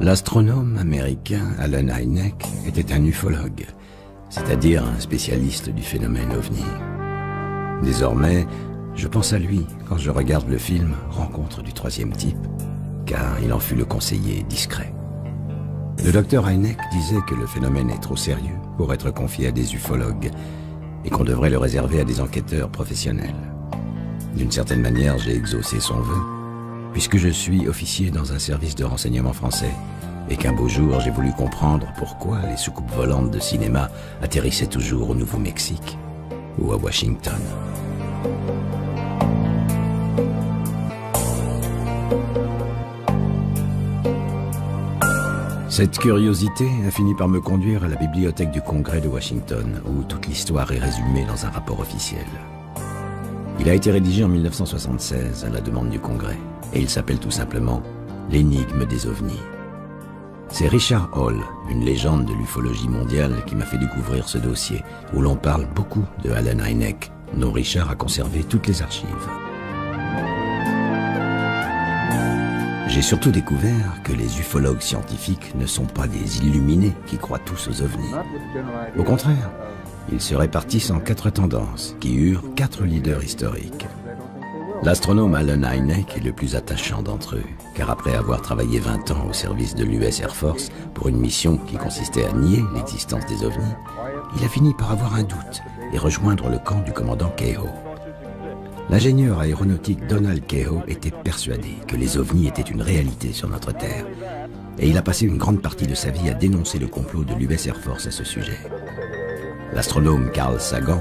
L'astronome américain Allen Hynek était un ufologue, c'est-à-dire un spécialiste du phénomène OVNI. Désormais, je pense à lui quand je regarde le film Rencontre du troisième type, car il en fut le conseiller discret. Le docteur Hynek disait que le phénomène est trop sérieux pour être confié à des ufologues et qu'on devrait le réserver à des enquêteurs professionnels. D'une certaine manière, j'ai exaucé son vœu, puisque je suis officier dans un service de renseignement français et qu'un beau jour, j'ai voulu comprendre pourquoi les soucoupes volantes de cinéma atterrissaient toujours au Nouveau-Mexique ou à Washington. Cette curiosité a fini par me conduire à la bibliothèque du Congrès de Washington, où toute l'histoire est résumée dans un rapport officiel. Il a été rédigé en 1976 à la demande du Congrès, et il s'appelle tout simplement « L'énigme des ovnis ». C'est Richard Hall, une légende de l'ufologie mondiale, qui m'a fait découvrir ce dossier, où l'on parle beaucoup de Allen Hynek, dont Richard a conservé toutes les archives. J'ai surtout découvert que les ufologues scientifiques ne sont pas des illuminés qui croient tous aux ovnis. Au contraire, ils se répartissent en 4 tendances, qui eurent 4 leaders historiques. L'astronome Allen Hynek est le plus attachant d'entre eux, car après avoir travaillé 20 ans au service de l'US Air Force pour une mission qui consistait à nier l'existence des ovnis, il a fini par avoir un doute et rejoindre le camp du commandant Keyhoe. L'ingénieur aéronautique Donald Keyhoe était persuadé que les ovnis étaient une réalité sur notre Terre, et il a passé une grande partie de sa vie à dénoncer le complot de l'US Air Force à ce sujet. L'astronome Carl Sagan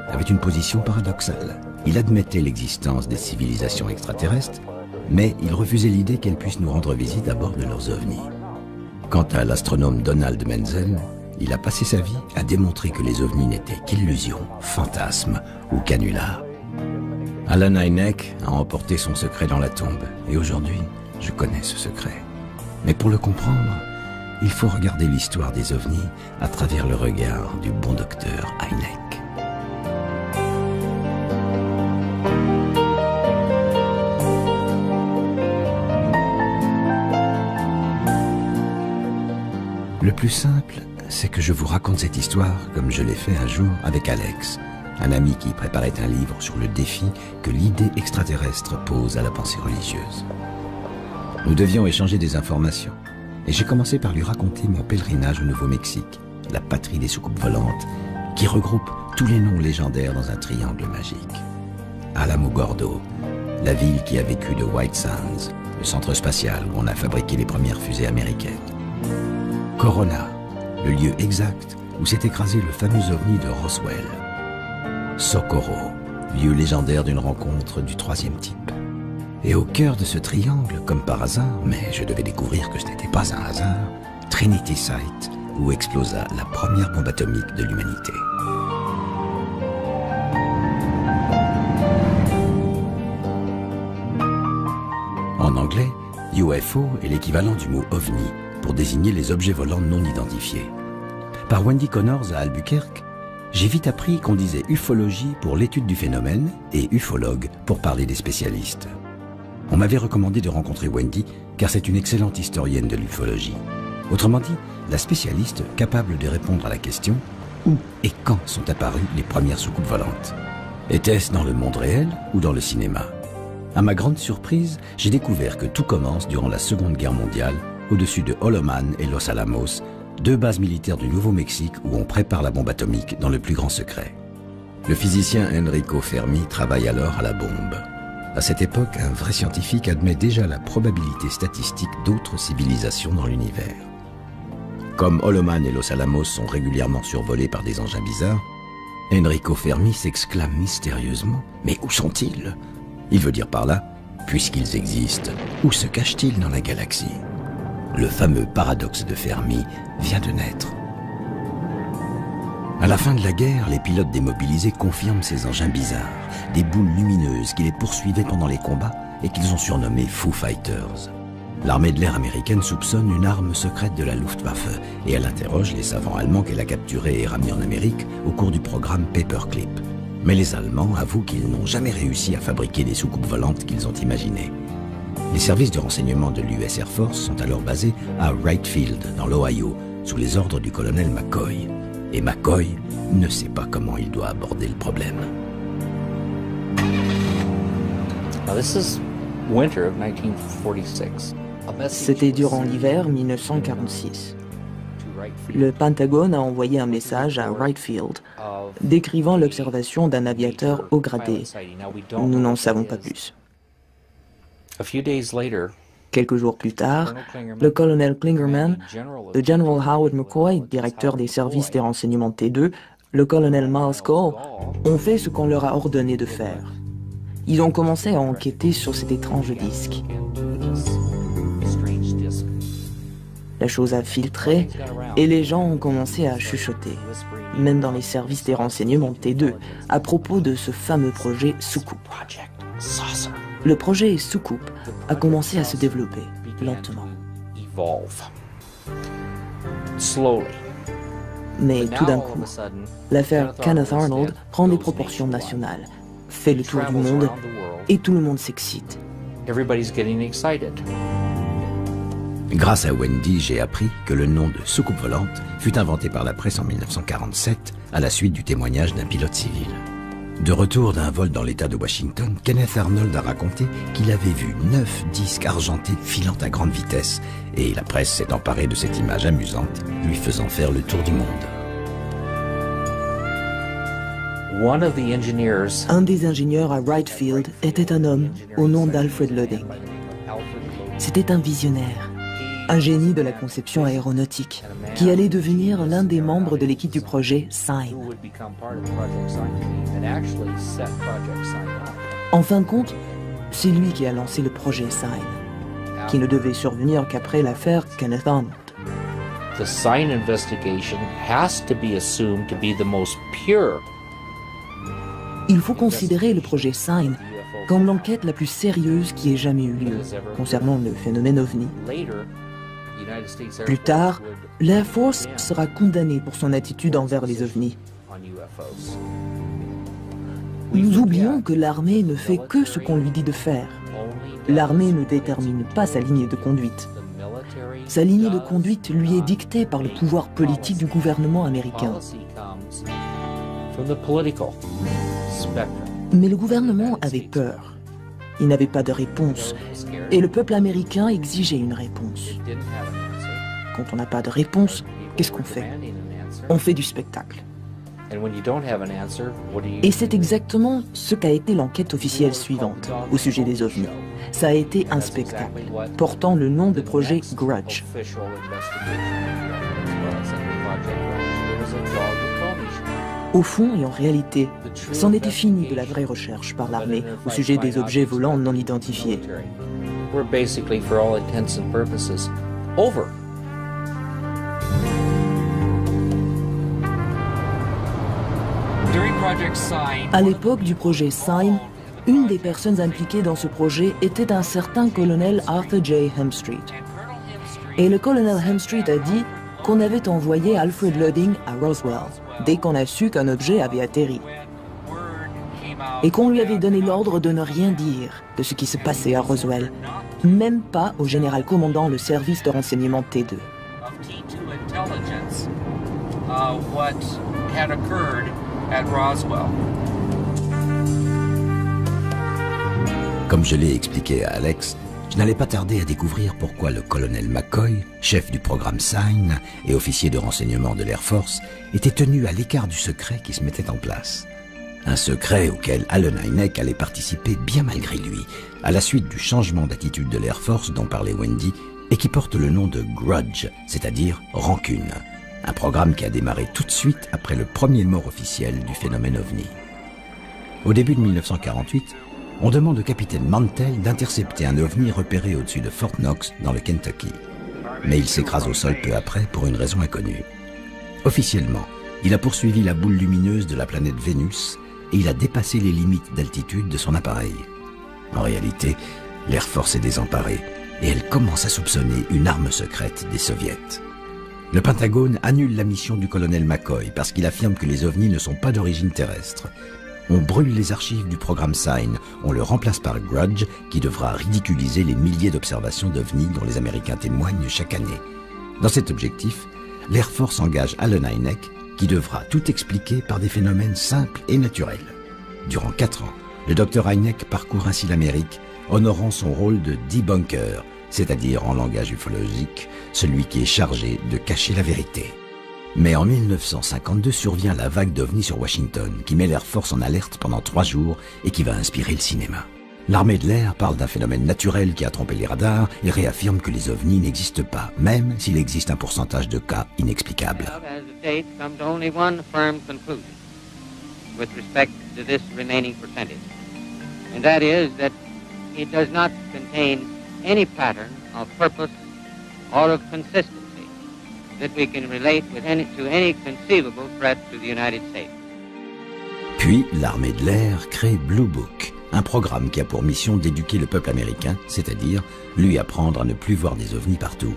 avait une position paradoxale. Il admettait l'existence des civilisations extraterrestres, mais il refusait l'idée qu'elles puissent nous rendre visite à bord de leurs ovnis. Quant à l'astronome Donald Menzel, il a passé sa vie à démontrer que les ovnis n'étaient qu'illusions, fantasmes ou canulars. Allen Hynek a emporté son secret dans la tombe, et aujourd'hui, je connais ce secret. Mais pour le comprendre, il faut regarder l'histoire des ovnis à travers le regard du bon docteur Hynek. Le plus simple, c'est que je vous raconte cette histoire comme je l'ai fait un jour avec Alex, un ami qui préparait un livre sur le défi que l'idée extraterrestre pose à la pensée religieuse. Nous devions échanger des informations, et j'ai commencé par lui raconter mon pèlerinage au Nouveau-Mexique, la patrie des soucoupes volantes, qui regroupe tous les noms légendaires dans un triangle magique. Alamogordo, la ville qui a vécu de White Sands, le centre spatial où on a fabriqué les premières fusées américaines. Corona, le lieu exact où s'est écrasé le fameux ovni de Roswell. Socorro, lieu légendaire d'une rencontre du troisième type. Et au cœur de ce triangle, comme par hasard, mais je devais découvrir que ce n'était pas un hasard, Trinity Site, où explosa la première bombe atomique de l'humanité. En anglais, UFO est l'équivalent du mot OVNI pour désigner les objets volants non identifiés. Par Wendy Connors à Albuquerque, j'ai vite appris qu'on disait ufologie pour l'étude du phénomène et ufologue pour parler des spécialistes. On m'avait recommandé de rencontrer Wendy car c'est une excellente historienne de l'ufologie. Autrement dit, la spécialiste capable de répondre à la question « Où et quand sont apparues les premières soucoupes volantes ?» Était-ce dans le monde réel ou dans le cinéma? À ma grande surprise, j'ai découvert que tout commence durant la Seconde Guerre mondiale, au-dessus de Holoman et Los Alamos, 2 bases militaires du Nouveau-Mexique où on prépare la bombe atomique dans le plus grand secret. Le physicien Enrico Fermi travaille alors à la bombe. À cette époque, un vrai scientifique admet déjà la probabilité statistique d'autres civilisations dans l'univers. Comme Holoman et Los Alamos sont régulièrement survolés par des engins bizarres, Enrico Fermi s'exclame mystérieusement « Mais où sont-ils » Il veut dire par là, puisqu'ils existent, où se cachent-ils dans la galaxie? Le fameux paradoxe de Fermi vient de naître. À la fin de la guerre, les pilotes démobilisés confirment ces engins bizarres, des boules lumineuses qui les poursuivaient pendant les combats et qu'ils ont surnommés Foo Fighters. L'armée de l'air américaine soupçonne une arme secrète de la Luftwaffe et elle interroge les savants allemands qu'elle a capturés et ramenés en Amérique au cours du programme Paperclip. Mais les Allemands avouent qu'ils n'ont jamais réussi à fabriquer les soucoupes volantes qu'ils ont imaginées. Les services de renseignement de l'US Air Force sont alors basés à Wright Field, dans l'Ohio, sous les ordres du colonel McCoy. Et McCoy ne sait pas comment il doit aborder le problème. C'était durant l'hiver 1946. Le Pentagone a envoyé un message à Wright Field décrivant l'observation d'un aviateur haut gradé. Nous n'en savons pas plus. Quelques jours plus tard, le colonel Klingerman, le général Howard McCoy, directeur des services des renseignements T2, le colonel Miles Cole, ont fait ce qu'on leur a ordonné de faire. Ils ont commencé à enquêter sur cet étrange disque. La chose a filtré et les gens ont commencé à chuchoter, même dans les services des renseignements T2, à propos de ce fameux projet Soucoupe. Le projet Soucoupe a commencé à se développer lentement. Mais tout d'un coup, l'affaire Kenneth Arnold prend des proportions nationales, fait le tour du monde et tout le monde s'excite. Grâce à Wendy, j'ai appris que le nom de soucoupe volante fut inventé par la presse en 1947 à la suite du témoignage d'un pilote civil. De retour d'un vol dans l'État de Washington, Kenneth Arnold a raconté qu'il avait vu 9 disques argentés filant à grande vitesse et la presse s'est emparée de cette image amusante, lui faisant faire le tour du monde. Un des ingénieurs à Wright Field était un homme au nom d'Alfred Lodding. C'était un visionnaire, un génie de la conception aéronautique, qui allait devenir l'un des membres de l'équipe du projet Sign. En fin de compte, c'est lui qui a lancé le projet Sign, qui ne devait survenir qu'après l'affaire Kenneth Arnold. The Sign investigation has to be assumed to be the most pure. Il faut considérer le projet Sign comme l'enquête la plus sérieuse qui ait jamais eu lieu concernant le phénomène OVNI. Plus tard, l'Air Force sera condamnée pour son attitude envers les OVNI. Nous oublions que l'armée ne fait que ce qu'on lui dit de faire. L'armée ne détermine pas sa ligne de conduite. Sa ligne de conduite lui est dictée par le pouvoir politique du gouvernement américain. Mais le gouvernement avait peur. Il n'avait pas de réponse. Et le peuple américain exigeait une réponse. Quand on n'a pas de réponse, qu'est-ce qu'on fait? On fait du spectacle. Et c'est exactement ce qu'a été l'enquête officielle suivante au sujet des OVNI. Ça a été un spectacle portant le nom de projet Grudge. Au fond et en réalité, c'en était fini de la vraie recherche par l'armée au sujet des objets volants non identifiés. À l'époque du projet Sign, une des personnes impliquées dans ce projet était un certain colonel Arthur J. Hemstreet. Et le colonel Hemstreet a dit qu'on avait envoyé Alfred Lodding à Roswell dès qu'on a su qu'un objet avait atterri. Et qu'on lui avait donné l'ordre de ne rien dire de ce qui se passait à Roswell, même pas au général commandant le service de renseignement T2. Comme je l'ai expliqué à Alex, je n'allais pas tarder à découvrir pourquoi le colonel McCoy, chef du programme Sign et officier de renseignement de l'Air Force, était tenu à l'écart du secret qui se mettait en place. Un secret auquel Allen Hynek allait participer bien malgré lui, à la suite du changement d'attitude de l'Air Force dont parlait Wendy, et qui porte le nom de Grudge, c'est-à-dire rancune. Un programme qui a démarré tout de suite après le premier mort officiel du phénomène OVNI. Au début de 1948, on demande au capitaine Mantell d'intercepter un OVNI repéré au-dessus de Fort Knox dans le Kentucky. Mais il s'écrase au sol peu après pour une raison inconnue. Officiellement, il a poursuivi la boule lumineuse de la planète Vénus et il a dépassé les limites d'altitude de son appareil. En réalité, l'Air Force est désemparée et elle commence à soupçonner une arme secrète des Soviets. Le Pentagone annule la mission du colonel McCoy parce qu'il affirme que les ovnis ne sont pas d'origine terrestre. On brûle les archives du programme SIGN, on le remplace par Grudge, qui devra ridiculiser les milliers d'observations d'OVNI dont les Américains témoignent chaque année. Dans cet objectif, l'Air Force engage Allen Hynek, qui devra tout expliquer par des phénomènes simples et naturels. Durant 4 ans, le Dr Hynek parcourt ainsi l'Amérique, honorant son rôle de debunker, c'est-à-dire en langage ufologique, celui qui est chargé de cacher la vérité. Mais en 1952 survient la vague d'OVNI sur Washington, qui met l'Air Force en alerte pendant 3 jours et qui va inspirer le cinéma. L'armée de l'air parle d'un phénomène naturel qui a trompé les radars et réaffirme que les ovnis n'existent pas, même s'il existe un pourcentage de cas inexplicables. With respect to this remaining percentage, and that is that it does not contain any pattern of purpose or of consistency that we can relate to any conceivable threat to the United States. Puis, l'armée de l'air crée Blue Book, un programme qui a pour mission d'éduquer le peuple américain, c'est-à-dire lui apprendre à ne plus voir des ovnis partout.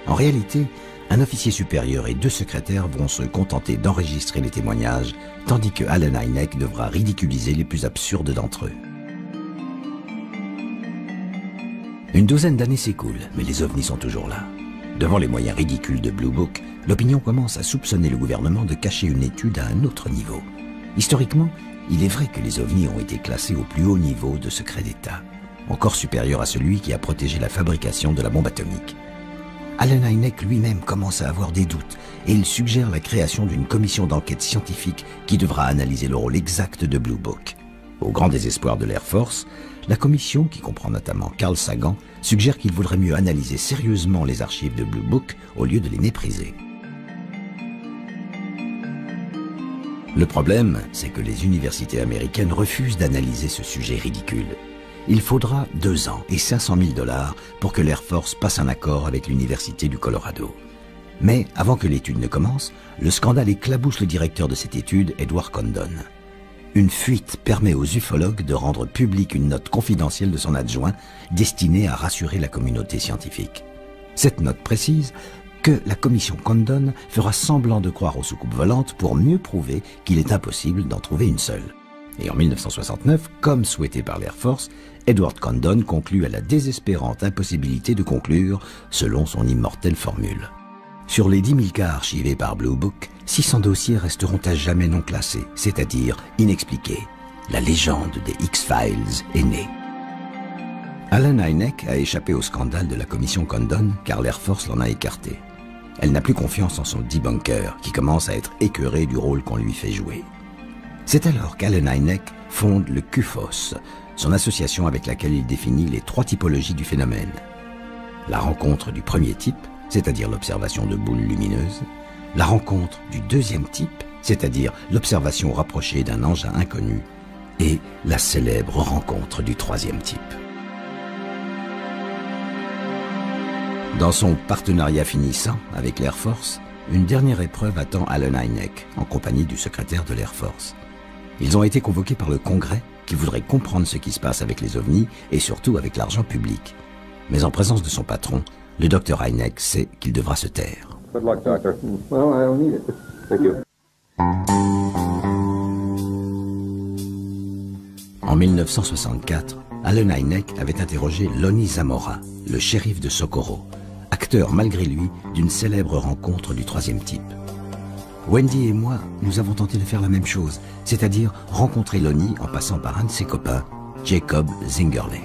En réalité, un officier supérieur et 2 secrétaires vont se contenter d'enregistrer les témoignages, tandis que Allen Hynek devra ridiculiser les plus absurdes d'entre eux. Une douzaine d'années s'écoulent, mais les ovnis sont toujours là. Devant les moyens ridicules de Blue Book, l'opinion commence à soupçonner le gouvernement de cacher une étude à un autre niveau. Historiquement, il est vrai que les ovnis ont été classés au plus haut niveau de secret d'État, encore supérieur à celui qui a protégé la fabrication de la bombe atomique. Allen Hynek lui-même commence à avoir des doutes et il suggère la création d'une commission d'enquête scientifique qui devra analyser le rôle exact de Blue Book. Au grand désespoir de l'Air Force, la commission, qui comprend notamment Carl Sagan, suggère qu'il vaudrait mieux analyser sérieusement les archives de Blue Book au lieu de les mépriser. Le problème, c'est que les universités américaines refusent d'analyser ce sujet ridicule. Il faudra 2 ans et 500 000 $ pour que l'Air Force passe un accord avec l'Université du Colorado. Mais avant que l'étude ne commence, le scandale éclabousse le directeur de cette étude, Edward Condon. Une fuite permet aux ufologues de rendre publique une note confidentielle de son adjoint destinée à rassurer la communauté scientifique. Cette note précise que la commission Condon fera semblant de croire aux soucoupes volantes pour mieux prouver qu'il est impossible d'en trouver une seule. Et en 1969, comme souhaité par l'Air Force, Edward Condon conclut à la désespérante impossibilité de conclure selon son immortelle formule. Sur les 10 000 cas archivés par Blue Book, 600 dossiers resteront à jamais non classés, c'est-à-dire inexpliqués. La légende des X-Files est née. Allen Hynek a échappé au scandale de la commission Condon car l'Air Force l'en a écarté. Elle n'a plus confiance en son debunker qui commence à être écœuré du rôle qu'on lui fait jouer. C'est alors qu'Allen Hynek fonde le QFOS, son association avec laquelle il définit les 3 typologies du phénomène. La rencontre du premier type, c'est-à-dire l'observation de boules lumineuses, la rencontre du deuxième type, c'est-à-dire l'observation rapprochée d'un engin inconnu, et la célèbre rencontre du troisième type. Dans son partenariat finissant avec l'Air Force, une dernière épreuve attend Allen Hynek, en compagnie du secrétaire de l'Air Force. Ils ont été convoqués par le Congrès, qui voudrait comprendre ce qui se passe avec les ovnis et surtout avec l'argent public. Mais en présence de son patron, le Dr Hynek sait qu'il devra se taire. Good luck, doctor. Well, I don't need it. Thank you. En 1964, Allen Hynek avait interrogé Lonnie Zamora, le shérif de Socorro, acteur malgré lui d'une célèbre rencontre du troisième type. Wendy et moi, nous avons tenté de faire la même chose, c'est-à-dire rencontrer Lonnie en passant par un de ses copains, Jacob Zingerle.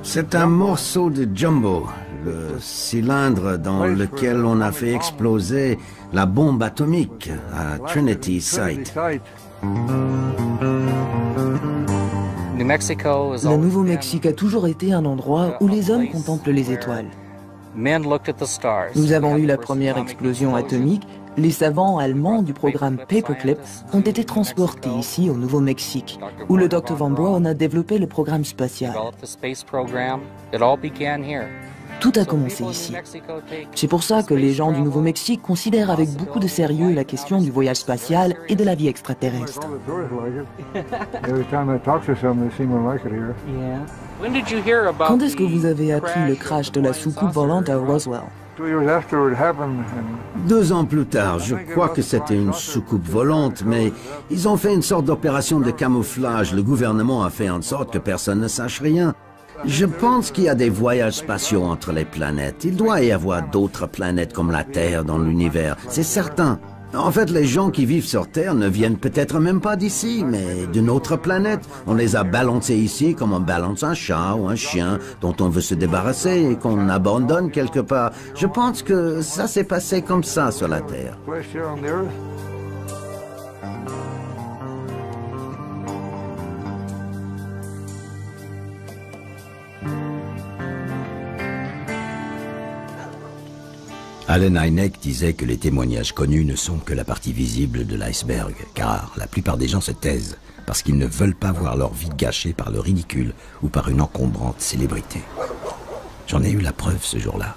C'est un morceau de jumbo, le cylindre dans lequel on a fait exploser la bombe atomique à Trinity Site. Le Nouveau-Mexique a toujours été un endroit où les hommes contemplent les étoiles. Nous avons eu la première explosion atomique. Les savants allemands du programme Paperclip ont été transportés ici au Nouveau-Mexique, où le Dr Von Braun a développé le programme spatial. Tout a commencé ici. C'est pour ça que les gens du Nouveau-Mexique considèrent avec beaucoup de sérieux la question du voyage spatial et de la vie extraterrestre. Quand est-ce que vous avez appris le crash de la soucoupe volante à Roswell? 2 ans plus tard, je crois que c'était une soucoupe volante, mais ils ont fait une sorte d'opération de camouflage. Le gouvernement a fait en sorte que personne ne sache rien. Je pense qu'il y a des voyages spatiaux entre les planètes. Il doit y avoir d'autres planètes comme la Terre dans l'univers, c'est certain. En fait, les gens qui vivent sur Terre ne viennent peut-être même pas d'ici, mais d'une autre planète. On les a balancés ici comme on balance un chat ou un chien dont on veut se débarrasser et qu'on abandonne quelque part. Je pense que ça s'est passé comme ça sur la Terre. Allen Hynek disait que les témoignages connus ne sont que la partie visible de l'iceberg, car la plupart des gens se taisent parce qu'ils ne veulent pas voir leur vie gâchée par le ridicule ou par une encombrante célébrité. J'en ai eu la preuve ce jour-là.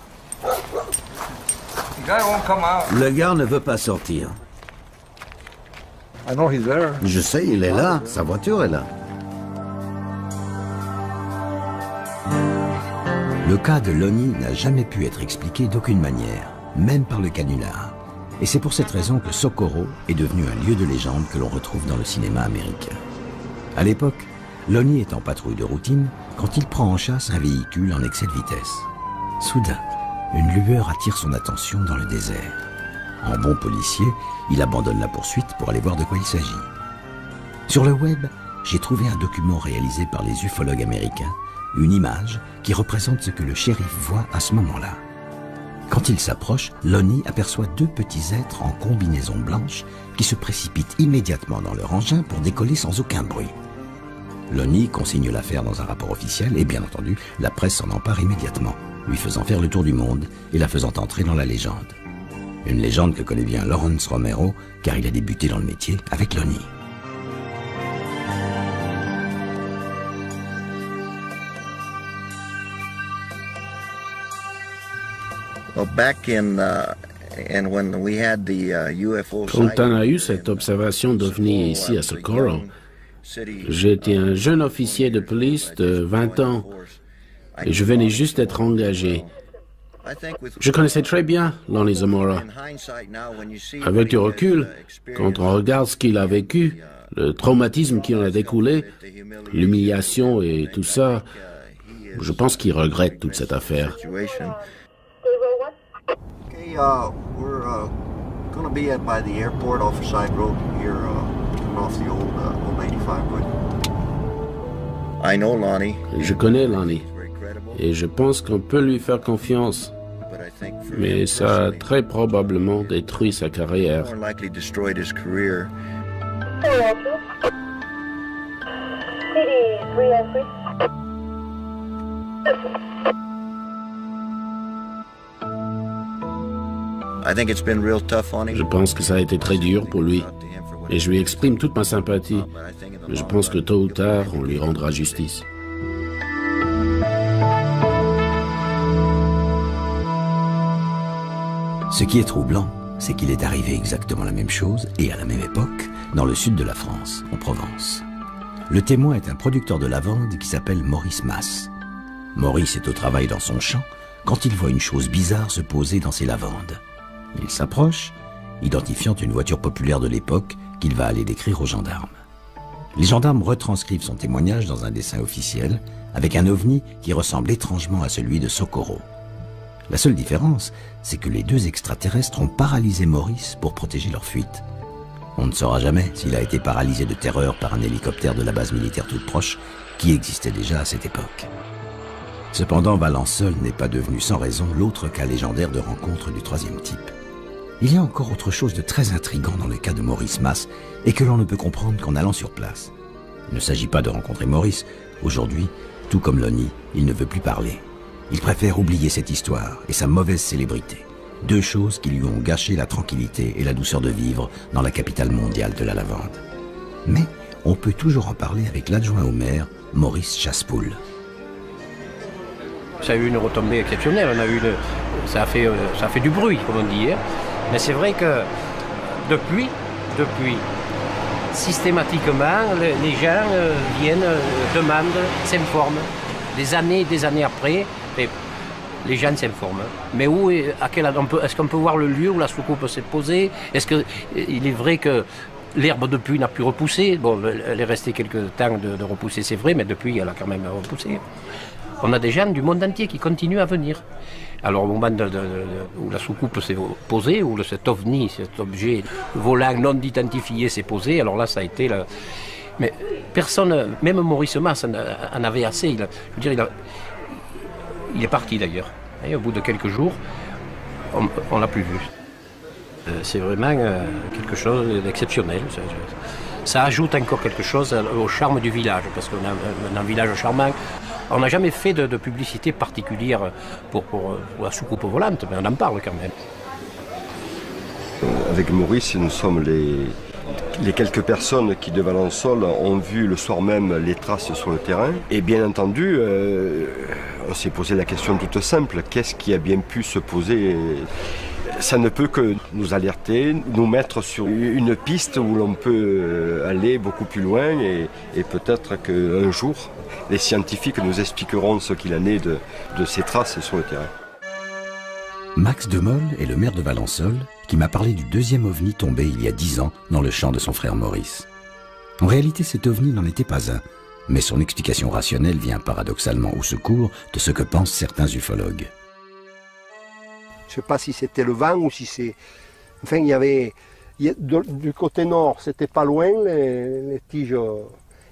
Le gars ne veut pas sortir. Je sais, il est là, sa voiture est là. Le cas de Lonnie n'a jamais pu être expliqué d'aucune manière, même par le canular. Et c'est pour cette raison que Socorro est devenu un lieu de légende que l'on retrouve dans le cinéma américain. À l'époque, Lonnie est en patrouille de routine quand il prend en chasse un véhicule en excès de vitesse. Soudain, une lueur attire son attention dans le désert. En bon policier, il abandonne la poursuite pour aller voir de quoi il s'agit. Sur le web, j'ai trouvé un document réalisé par les ufologues américains, une image qui représente ce que le shérif voit à ce moment-là. Quand il s'approche, Lonnie aperçoit 2 petits êtres en combinaison blanche qui se précipitent immédiatement dans leur engin pour décoller sans aucun bruit. Lonnie consigne l'affaire dans un rapport officiel et bien entendu, la presse s'en empare immédiatement, lui faisant faire le tour du monde et la faisant entrer dans la légende. Une légende que connaît bien Lawrence Romero car il a débuté dans le métier avec Lonnie. Quand on a eu cette observation d'OVNI ici à Socorro, j'étais un jeune officier de police de 20 ans et je venais juste d'être engagé. Je connaissais très bien Lonnie Zamora. Avec du recul, quand on regarde ce qu'il a vécu, le traumatisme qui en a découlé, l'humiliation et tout ça, je pense qu'il regrette toute cette affaire. We're going to be by the airport off the side road here, coming off the old 85 wood. I know Lonnie. Je connais Lonnie et je pense qu'on peut lui faire confiance, mais ça a très probablement détruit sa carrière. Je pense que ça a été très dur pour lui et je lui exprime toute ma sympathie. Mais je pense que tôt ou tard, on lui rendra justice. Ce qui est troublant, c'est qu'il est arrivé exactement la même chose et à la même époque dans le sud de la France, en Provence. Le témoin est un producteur de lavande qui s'appelle Maurice Mas. Maurice est au travail dans son champ quand il voit une chose bizarre se poser dans ses lavandes. Il s'approche, identifiant une voiture populaire de l'époque qu'il va aller décrire aux gendarmes. Les gendarmes retranscrivent son témoignage dans un dessin officiel avec un ovni qui ressemble étrangement à celui de Socorro. La seule différence, c'est que les 2 extraterrestres ont paralysé Maurice pour protéger leur fuite. On ne saura jamais s'il a été paralysé de terreur par un hélicoptère de la base militaire toute proche qui existait déjà à cette époque. Cependant, Valence seul n'est pas devenu sans raison l'autre cas légendaire de rencontre du 3e type. Il y a encore autre chose de très intriguant dans le cas de Maurice Mas et que l'on ne peut comprendre qu'en allant sur place. Il ne s'agit pas de rencontrer Maurice. Aujourd'hui, tout comme Lonnie, il ne veut plus parler. Il préfère oublier cette histoire et sa mauvaise célébrité. 2 choses qui lui ont gâché la tranquillité et la douceur de vivre dans la capitale mondiale de la lavande. Mais on peut toujours en parler avec l'adjoint au maire, Maurice Chassepoul. Ça a eu une retombée exceptionnelle. Ça a fait du bruit, comme on dit. Mais c'est vrai que depuis, systématiquement, les gens viennent, demandent, s'informent. Des années après, les gens s'informent. Mais où est-ce qu'on peut voir le lieu où la soucoupe s'est posée? Est-ce qu'il est vrai que l'herbe depuis n'a plus repoussé? Bon, elle est restée quelques temps de repousser, c'est vrai, mais depuis elle a quand même repoussé. On a des gens du monde entier qui continuent à venir. Alors au moment où la soucoupe s'est posée, où cet ovni, cet objet volant non identifié s'est posé, alors là ça a été... Mais personne, même Maurice Mas en avait assez. Il est parti d'ailleurs. Et au bout de quelques jours, on ne l'a plus vu. C'est vraiment quelque chose d'exceptionnel. Ça ajoute encore quelque chose au charme du village, parce qu'on a un village charmant. On n'a jamais fait de publicité particulière pour la soucoupe volante, mais on en parle quand même. Avec Maurice, nous sommes les quelques personnes qui, de Valençol, ont vu le soir même les traces sur le terrain. Et bien entendu, on s'est posé la question toute simple, qu'est-ce qui a bien pu se poser? Ça ne peut que nous alerter, nous mettre sur une piste où l'on peut aller beaucoup plus loin et peut-être qu'un jour, les scientifiques nous expliqueront ce qu'il en est de ces traces sur le terrain. Max Demolle est le maire de Valençol qui m'a parlé du deuxième ovni tombé il y a 10 ans dans le champ de son frère Maurice. En réalité, cet ovni n'en était pas un, mais son explication rationnelle vient paradoxalement au secours de ce que pensent certains ufologues. Je ne sais pas si c'était le vent ou si c'est... Enfin, il y avait... Du côté nord, c'était pas loin, les tiges.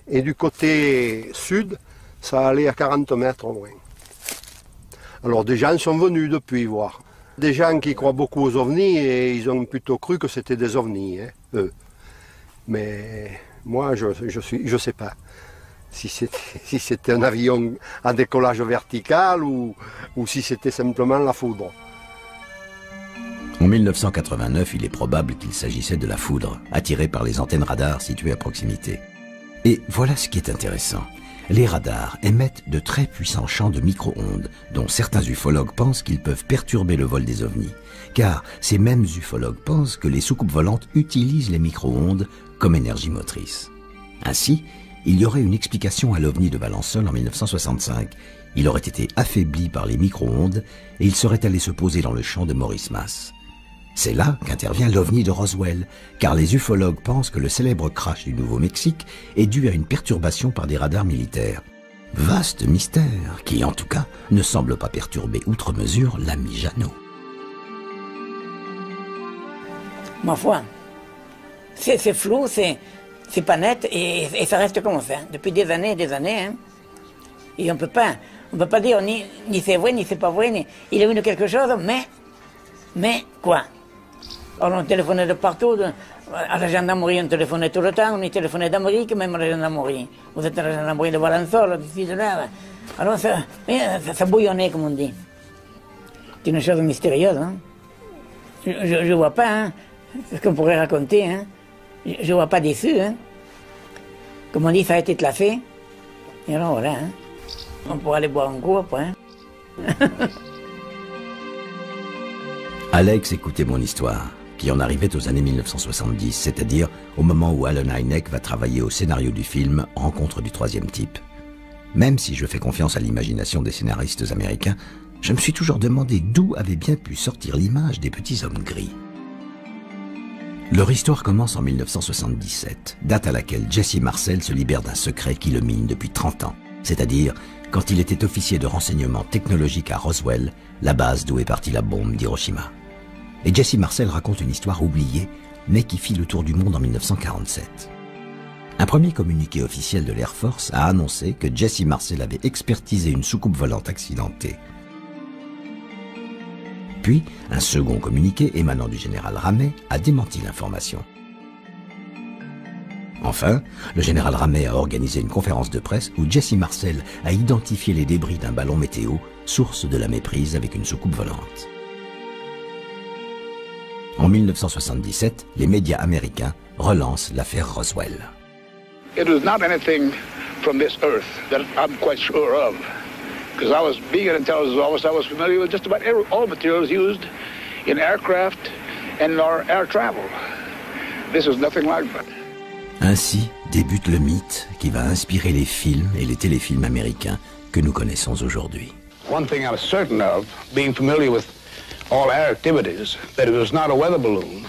Et du côté sud, ça allait à 40 mètres loin. Alors des gens sont venus depuis voir. Des gens qui croient beaucoup aux ovnis et ils ont plutôt cru que c'était des ovnis, hein, eux. Mais moi, je sais pas si c'était un avion à décollage vertical ou si c'était simplement la foudre. En 1989, il est probable qu'il s'agissait de la foudre, attirée par les antennes radars situées à proximité. Et voilà ce qui est intéressant. Les radars émettent de très puissants champs de micro-ondes, dont certains ufologues pensent qu'ils peuvent perturber le vol des ovnis. Car ces mêmes ufologues pensent que les soucoupes volantes utilisent les micro-ondes comme énergie motrice. Ainsi, il y aurait une explication à l'ovni de Valençol en 1965. Il aurait été affaibli par les micro-ondes et il serait allé se poser dans le champ de Maurice Mas. C'est là qu'intervient l'ovni de Roswell, car les ufologues pensent que le célèbre crash du Nouveau-Mexique est dû à une perturbation par des radars militaires. Vaste mystère qui, en tout cas, ne semble pas perturber outre mesure l'ami Jeannot. Ma foi, c'est flou, c'est pas net et ça reste comme ça, depuis des années et des années. Hein. Et on peut pas dire ni c'est vrai, ni c'est pas vrai, il a eu quelque chose, mais quoi? On téléphonait de partout, à la gendarmerie on téléphonait tout le temps, on y téléphonait d'Amérique, même à la gendarmerie. Vous êtes à la gendarmerie de Valençol, d'ici, de là. Alors ça bouillonnait, comme on dit. C'est une chose mystérieuse. Hein. Je vois pas hein, ce qu'on pourrait raconter. Hein. Je vois pas déçu. Hein. Comme on dit, ça a été classé. Et alors voilà, hein. On pourra aller boire un coup après. Hein. Alex écoutait mon histoire, qui en arrivait aux années 1970, c'est-à-dire au moment où Allen Hynek va travailler au scénario du film Rencontre du troisième type. Même si je fais confiance à l'imagination des scénaristes américains, je me suis toujours demandé d'où avait bien pu sortir l'image des petits hommes gris. Leur histoire commence en 1977, date à laquelle Jesse Marcel se libère d'un secret qui le mine depuis 30 ans, c'est-à-dire quand il était officier de renseignement technologique à Roswell, la base d'où est partie la bombe d'Hiroshima. Et Jesse Marcel raconte une histoire oubliée, mais qui fit le tour du monde en 1947. Un premier communiqué officiel de l'Air Force a annoncé que Jesse Marcel avait expertisé une soucoupe volante accidentée. Puis, un second communiqué émanant du général Ramey a démenti l'information. Enfin, le général Ramey a organisé une conférence de presse où Jesse Marcel a identifié les débris d'un ballon météo, source de la méprise avec une soucoupe volante. En 1977, les médias américains relancent l'affaire Roswell. It was not anything from this earth that I'm quite sure of. Because I was being an intelligence officer, I was familiar with just about all materials used in aircraft and in our air travel. This was nothing like that. Ainsi débute le mythe qui va inspirer les films et les téléfilms américains que nous connaissons aujourd'hui. One thing I was certain of, being familiar with all air activities, that it was not a weather balloon,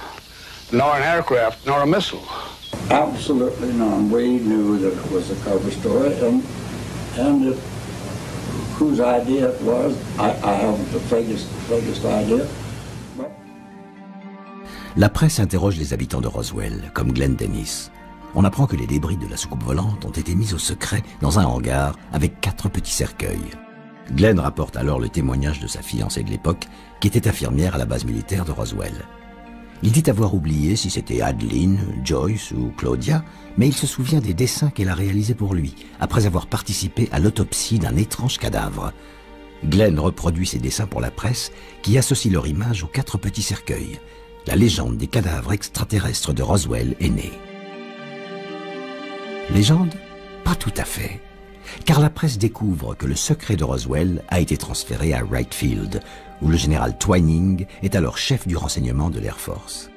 nor an aircraft, nor a missile. Absolutely none. We knew that it was a cover story, and whose idea it was, I haven't the vaguest idea. La presse interroge les habitants de Roswell, comme Glenn Dennis. On apprend que les débris de la soucoupe volante ont été mis au secret dans un hangar avec 4 petits cercueils. Glenn rapporte alors le témoignage de sa fiancée de l'époque, qui était infirmière à la base militaire de Roswell. Il dit avoir oublié si c'était Adeline, Joyce ou Claudia, mais il se souvient des dessins qu'elle a réalisés pour lui, après avoir participé à l'autopsie d'un étrange cadavre. Glenn reproduit ces dessins pour la presse, qui associe leur image aux 4 petits cercueils. La légende des cadavres extraterrestres de Roswell est née. Légende? Pas tout à fait. Car la presse découvre que le secret de Roswell a été transféré à Wright Field, où le général Twining est alors chef du renseignement de l'Air Force.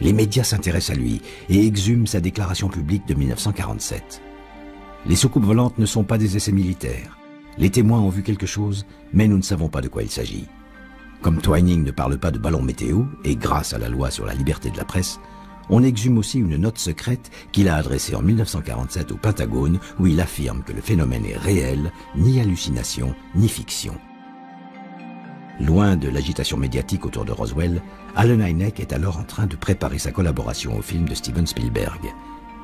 Les médias s'intéressent à lui et exhument sa déclaration publique de 1947. Les soucoupes volantes ne sont pas des essais militaires. Les témoins ont vu quelque chose, mais nous ne savons pas de quoi il s'agit. Comme Twining ne parle pas de ballon météo, et grâce à la loi sur la liberté de la presse, on exhume aussi une note secrète qu'il a adressée en 1947 au Pentagone, où il affirme que le phénomène est réel, ni hallucination, ni fiction. Loin de l'agitation médiatique autour de Roswell, Allen Hynek est alors en train de préparer sa collaboration au film de Steven Spielberg.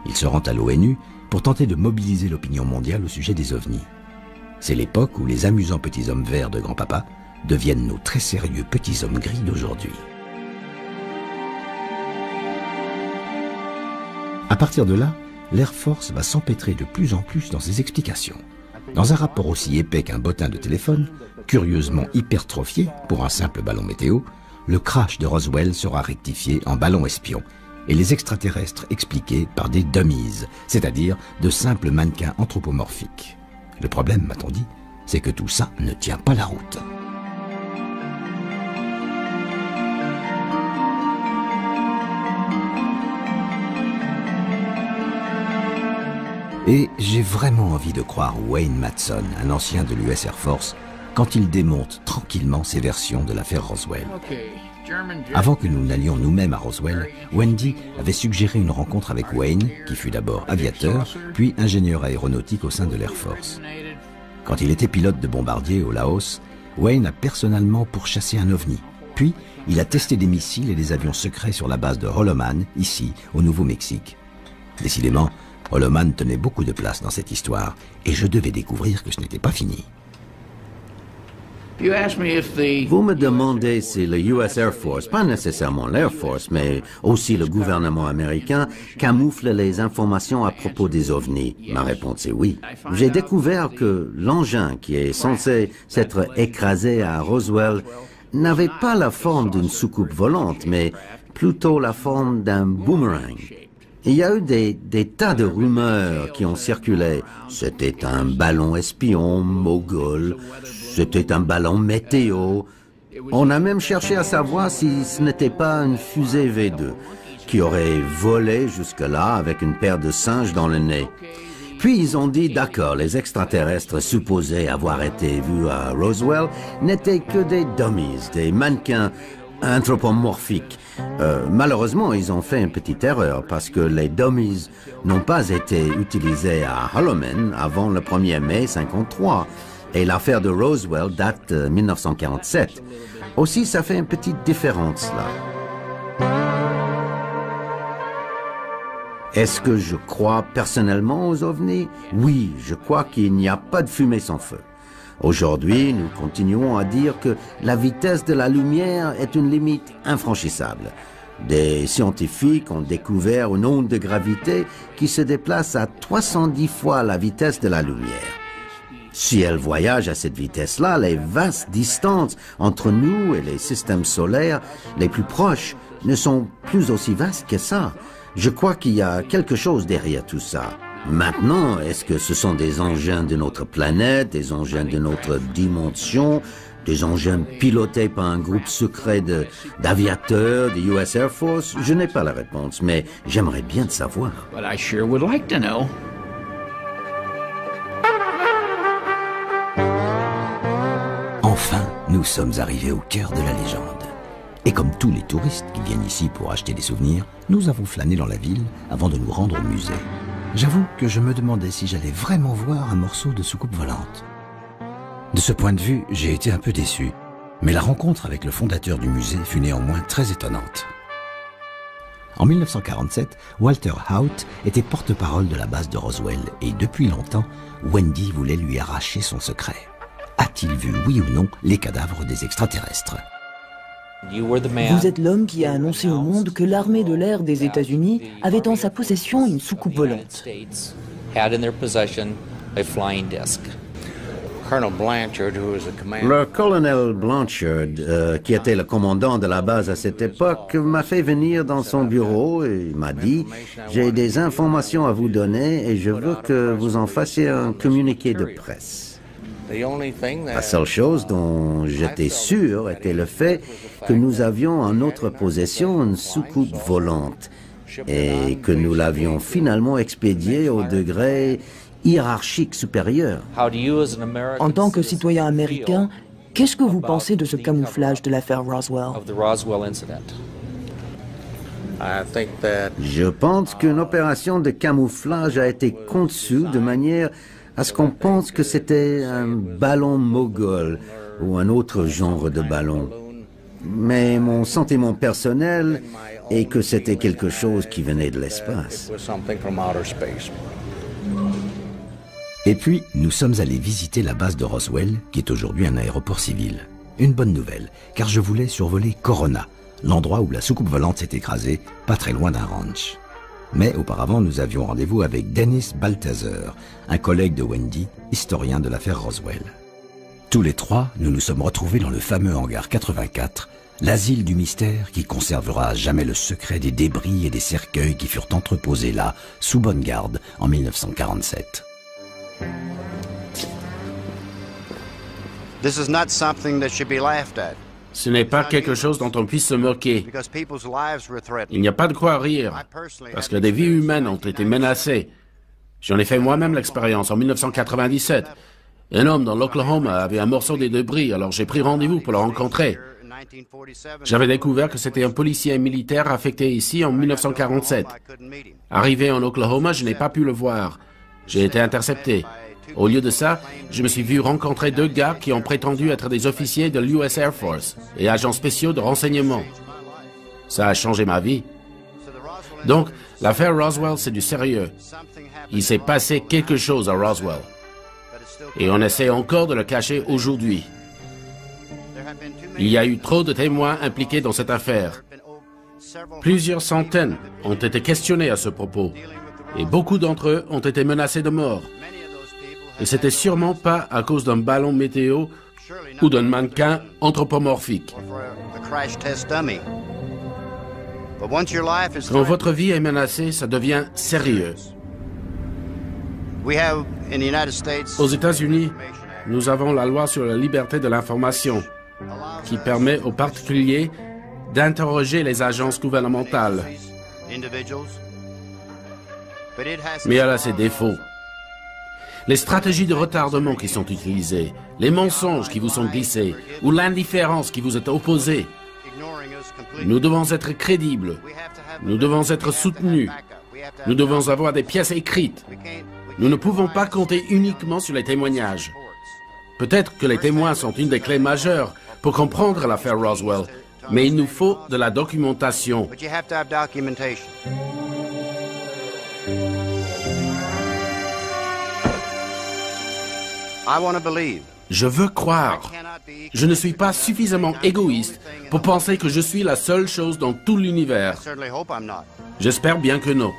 Il se rend à l'ONU pour tenter de mobiliser l'opinion mondiale au sujet des ovnis. C'est l'époque où les amusants petits hommes verts de grand-papa deviennent nos très sérieux petits hommes gris d'aujourd'hui. À partir de là, l'Air Force va s'empêtrer de plus en plus dans ses explications. Dans un rapport aussi épais qu'un bottin de téléphone, curieusement hypertrophié pour un simple ballon météo, le crash de Roswell sera rectifié en ballon espion et les extraterrestres expliqués par des dummies, c'est-à-dire de simples mannequins anthropomorphiques. Le problème, m'a-t-on dit, c'est que tout ça ne tient pas la route. Et j'ai vraiment envie de croire Wayne Madsen, un ancien de l'US Air Force, quand il démonte tranquillement ses versions de l'affaire Roswell. Avant que nous n'allions nous-mêmes à Roswell, Wendy avait suggéré une rencontre avec Wayne, qui fut d'abord aviateur, puis ingénieur aéronautique au sein de l'Air Force. Quand il était pilote de bombardier au Laos, Wayne a personnellement pourchassé un ovni. Puis, il a testé des missiles et des avions secrets sur la base de Holloman, ici, au Nouveau-Mexique. Décidément, Holloman tenait beaucoup de place dans cette histoire, et je devais découvrir que ce n'était pas fini. Vous me demandez si le US Air Force, pas nécessairement l'Air Force, mais aussi le gouvernement américain, camoufle les informations à propos des ovnis. Ma réponse est oui. J'ai découvert que l'engin qui est censé s'être écrasé à Roswell n'avait pas la forme d'une soucoupe volante, mais plutôt la forme d'un boomerang. Il y a eu des tas de rumeurs qui ont circulé. C'était un ballon espion, mogul, c'était un ballon météo. On a même cherché à savoir si ce n'était pas une fusée V2 qui aurait volé jusque-là avec une paire de singes dans le nez. Puis ils ont dit, d'accord, les extraterrestres supposés avoir été vus à Roswell n'étaient que des dummies, des mannequins anthropomorphiques. Malheureusement, ils ont fait une petite erreur parce que les dummies n'ont pas été utilisés à Holloman avant le 1er mai 1953 et l'affaire de Roswell date de 1947. Aussi, ça fait une petite différence là. Est-ce que je crois personnellement aux ovnis? Oui, je crois qu'il n'y a pas de fumée sans feu. Aujourd'hui, nous continuons à dire que la vitesse de la lumière est une limite infranchissable. Des scientifiques ont découvert une onde de gravité qui se déplace à 310 fois la vitesse de la lumière. Si elle voyage à cette vitesse-là, les vastes distances entre nous et les systèmes solaires les plus proches ne sont plus aussi vastes que ça. Je crois qu'il y a quelque chose derrière tout ça. Maintenant, est-ce que ce sont des engins de notre planète, des engins de notre dimension, des engins pilotés par un groupe secret d'aviateurs, de US Air Force? Je n'ai pas la réponse, mais j'aimerais bien le savoir. But I sure would like to know. Enfin, nous sommes arrivés au cœur de la légende. Et comme tous les touristes qui viennent ici pour acheter des souvenirs, nous avons flâné dans la ville avant de nous rendre au musée. J'avoue que je me demandais si j'allais vraiment voir un morceau de soucoupe volante. De ce point de vue, j'ai été un peu déçu. Mais la rencontre avec le fondateur du musée fut néanmoins très étonnante. En 1947, Walter Haut était porte-parole de la base de Roswell et depuis longtemps, Wendy voulait lui arracher son secret. A-t-il vu, oui ou non, les cadavres des extraterrestres ? Vous êtes l'homme qui a annoncé au monde que l'armée de l'air des États-Unis avait en sa possession une soucoupe volante. Le colonel Blanchard, qui était le commandant de la base à cette époque, m'a fait venir dans son bureau et m'a dit « J'ai des informations à vous donner et je veux que vous en fassiez un communiqué de presse. » La seule chose dont j'étais sûr était le fait que nous avions en notre possession une soucoupe volante et que nous l'avions finalement expédiée au degré hiérarchique supérieur. En tant que citoyen américain, qu'est-ce que vous pensez de ce camouflage de l'affaire Roswell? Je pense qu'une opération de camouflage a été conçue de manière à ce qu'on pense que c'était un ballon mogol ou un autre genre de ballon. Mais mon sentiment personnel est que c'était quelque chose qui venait de l'espace. Et puis, nous sommes allés visiter la base de Roswell, qui est aujourd'hui un aéroport civil. Une bonne nouvelle, car je voulais survoler Corona, l'endroit où la soucoupe volante s'est écrasée, pas très loin d'un ranch. Mais auparavant, nous avions rendez-vous avec Dennis Balthazar, un collègue de Wendy, historien de l'affaire Roswell. Tous les trois, nous nous sommes retrouvés dans le fameux hangar 84, l'asile du mystère qui conservera à jamais le secret des débris et des cercueils qui furent entreposés là, sous bonne garde, en 1947. This is not something that should be laughed at. Ce n'est pas quelque chose dont on puisse se moquer. Il n'y a pas de quoi rire, parce que des vies humaines ont été menacées. J'en ai fait moi-même l'expérience en 1997. Un homme dans l'Oklahoma avait un morceau des débris, alors j'ai pris rendez-vous pour le rencontrer. J'avais découvert que c'était un policier militaire affecté ici en 1947. Arrivé en Oklahoma, je n'ai pas pu le voir. J'ai été intercepté. Au lieu de ça, je me suis vu rencontrer deux gars qui ont prétendu être des officiers de l'US Air Force et agents spéciaux de renseignement. Ça a changé ma vie. Donc, l'affaire Roswell, c'est du sérieux. Il s'est passé quelque chose à Roswell. Et on essaie encore de le cacher aujourd'hui. Il y a eu trop de témoins impliqués dans cette affaire. Plusieurs centaines ont été questionnés à ce propos. Et beaucoup d'entre eux ont été menacés de mort. Et c'était sûrement pas à cause d'un ballon météo ou d'un mannequin anthropomorphique. Quand votre vie est menacée, ça devient sérieux. Aux États-Unis, nous avons la loi sur la liberté de l'information qui permet aux particuliers d'interroger les agences gouvernementales. Mais elle a ses défauts. Les stratégies de retardement qui sont utilisées, les mensonges qui vous sont glissés ou l'indifférence qui vous est opposée. Nous devons être crédibles. Nous devons être soutenus. Nous devons avoir des pièces écrites. Nous ne pouvons pas compter uniquement sur les témoignages. Peut-être que les témoins sont une des clés majeures pour comprendre l'affaire Roswell, mais il nous faut de la documentation. Je veux croire. Je ne suis pas suffisamment égoïste pour penser que je suis la seule chose dans tout l'univers. J'espère bien que non.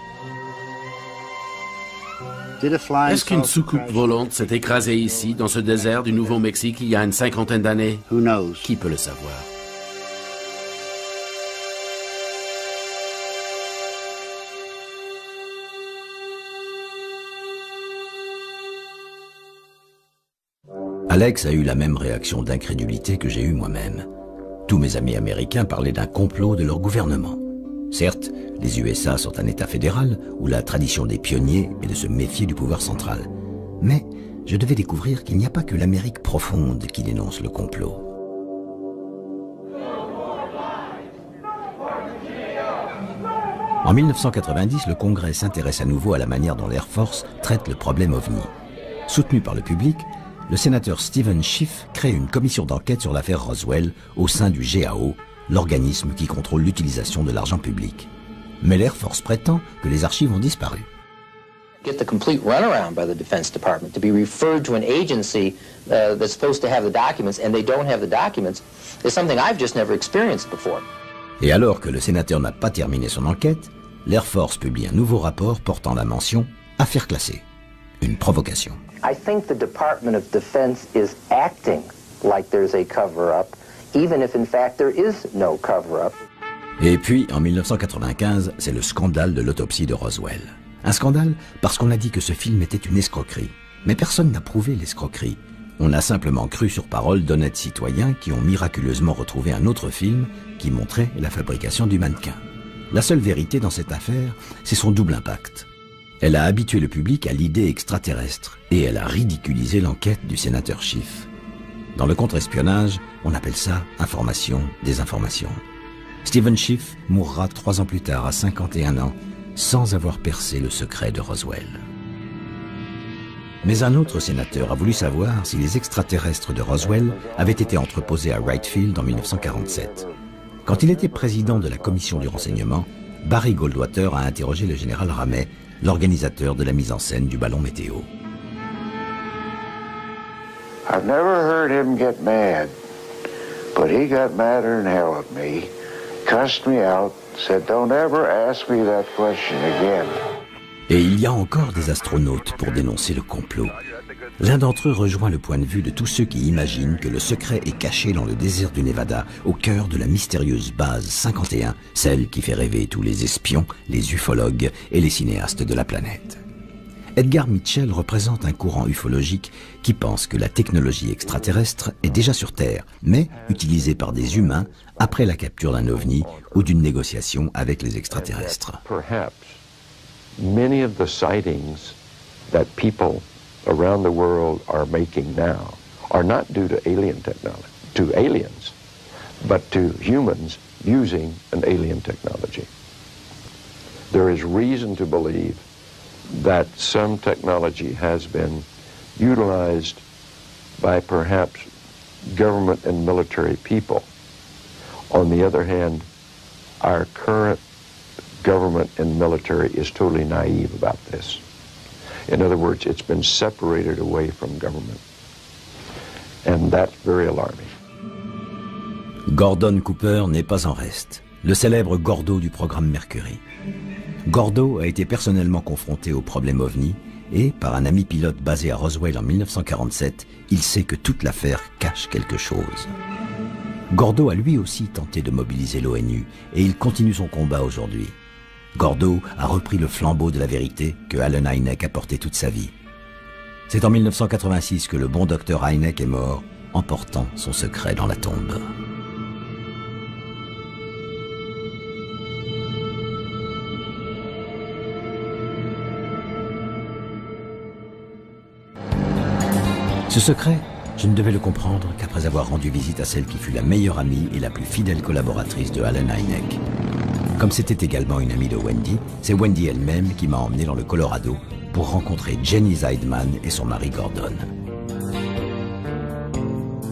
Est-ce qu'une soucoupe volante s'est écrasée ici, dans ce désert du Nouveau-Mexique, il y a une 50aine d'années? Qui peut le savoir? Alex a eu la même réaction d'incrédulité que j'ai eue moi-même. Tous mes amis américains parlaient d'un complot de leur gouvernement. Certes, les USA sont un État fédéral où la tradition des pionniers est de se méfier du pouvoir central. Mais je devais découvrir qu'il n'y a pas que l'Amérique profonde qui dénonce le complot. En 1990, le Congrès s'intéresse à nouveau à la manière dont l'Air Force traite le problème OVNI. Soutenu par le public, le sénateur Stephen Schiff crée une commission d'enquête sur l'affaire Roswell au sein du GAO, l'organisme qui contrôle l'utilisation de l'argent public. Mais l'Air Force prétend que les archives ont disparu. Get the complete runaround by the Defense Department to be referred to an agency that's supposed to have the documents and they don't have the documents is something I've just never experienced before. Et alors que le sénateur n'a pas terminé son enquête, l'Air Force publie un nouveau rapport portant la mention « Affaire classée », une provocation. I think the Department of Defense is acting like there's a cover-up, even if in fact there is no cover-up. Et puis, en 1995, c'est le scandale de l'autopsie de Roswell. Un scandale parce qu'on a dit que ce film était une escroquerie. Mais personne n'a prouvé l'escroquerie. On a simplement cru sur parole d'honnêtes citoyens qui ont miraculeusement retrouvé un autre film qui montrait la fabrication du mannequin. La seule vérité dans cette affaire, c'est son double impact. Elle a habitué le public à l'idée extraterrestre et elle a ridiculisé l'enquête du sénateur Schiff. Dans le contre-espionnage, on appelle ça information, désinformation. Stephen Schiff mourra 3 ans plus tard, à 51 ans, sans avoir percé le secret de Roswell. Mais un autre sénateur a voulu savoir si les extraterrestres de Roswell avaient été entreposés à Wright Field en 1947. Quand il était président de la commission du renseignement, Barry Goldwater a interrogé le général Ramey, l'organisateur de la mise en scène du ballon météo. I've never heard him get mad, but he got madder than hell at me, cussed me out, said don't ever ask me that question again. Et il y a encore des astronautes pour dénoncer le complot. L'un d'entre eux rejoint le point de vue de tous ceux qui imaginent que le secret est caché dans le désert du Nevada, au cœur de la mystérieuse base 51, celle qui fait rêver tous les espions, les ufologues et les cinéastes de la planète. Edgar Mitchell représente un courant ufologique qui pense que la technologie extraterrestre est déjà sur Terre, mais utilisée par des humains après la capture d'un ovni ou d'une négociation avec les extraterrestres. Many of the sightings that people around the world are making now are not due to alien technology, to aliens, but to humans using an alien technology. There is reason to believe that some technology has been utilized by perhaps government and military people. On the other hand, our current government and military is totally naive about this. In other words, it's been separated away from government. And that's very alarming. Gordon Cooper n'est pas en reste, le célèbre Gordo du programme Mercury. Gordo a été personnellement confronté au problème OVNI et, par un ami pilote basé à Roswell en 1947, il sait que toute l'affaire cache quelque chose. Gordo a lui aussi tenté de mobiliser l'ONU et il continue son combat aujourd'hui. Gordo a repris le flambeau de la vérité que Allen Hynek a porté toute sa vie. C'est en 1986 que le bon docteur Hynek est mort, emportant son secret dans la tombe. Ce secret, je ne devais le comprendre qu'après avoir rendu visite à celle qui fut la meilleure amie et la plus fidèle collaboratrice de Allen Hynek. Comme c'était également une amie de Wendy, c'est Wendy elle-même qui m'a emmené dans le Colorado pour rencontrer Jenny Zeidman et son mari Gordon.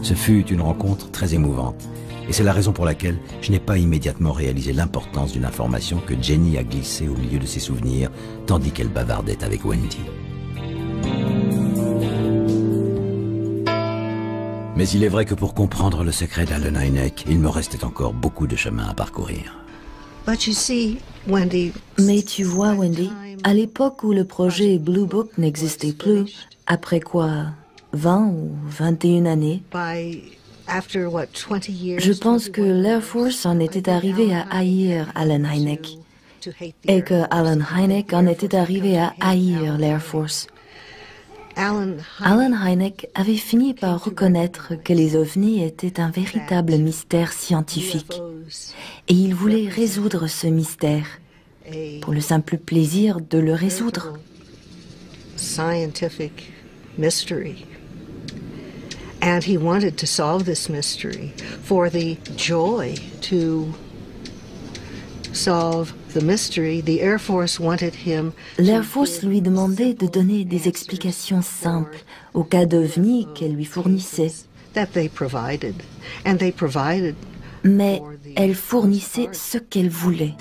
Ce fut une rencontre très émouvante et c'est la raison pour laquelle je n'ai pas immédiatement réalisé l'importance d'une information que Jenny a glissée au milieu de ses souvenirs tandis qu'elle bavardait avec Wendy. Mais il est vrai que pour comprendre le secret d'Allen Hynek, il me restait encore beaucoup de chemin à parcourir. Mais tu vois, Wendy, à l'époque où le projet Blue Book n'existait plus, après quoi, 20 ou 21 années, je pense que l'Air Force en était arrivé à haïr Allen Hynek et que Allen Hynek en était arrivé à haïr l'Air Force. Allen Hynek avait fini par reconnaître que les ovnis étaient un véritable mystère scientifique et il voulait résoudre ce mystère pour le simple plaisir de le résoudre. mystery. And he wanted to solve this mystery for the joy to solve the mystery. The Air Force wanted him. L'Air Force lui demandait de donner des explications simples aux cas d'OVNI qu'elle lui fournissait. That they provided. And they provided. Mais elle fournissait ce qu'elle voulait.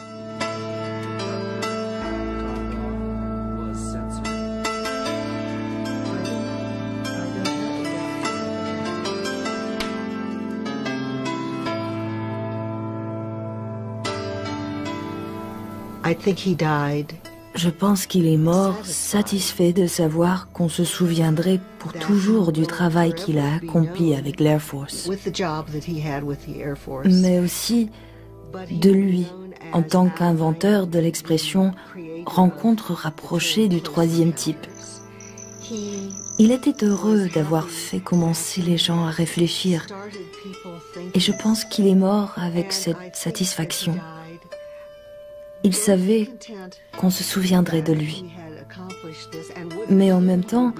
I think he died. Je pense qu'il est mort satisfait de savoir qu'on se souviendrait pour toujours du travail qu'il a accompli avec l'Air Force, mais aussi de lui en tant qu'inventeur de l'expression « rencontre rapprochée du troisième type ». Il était heureux d'avoir fait commencer les gens à réfléchir, et je pense qu'il est mort avec cette satisfaction. Il savait qu'on se souviendrait de lui. Mais en même temps,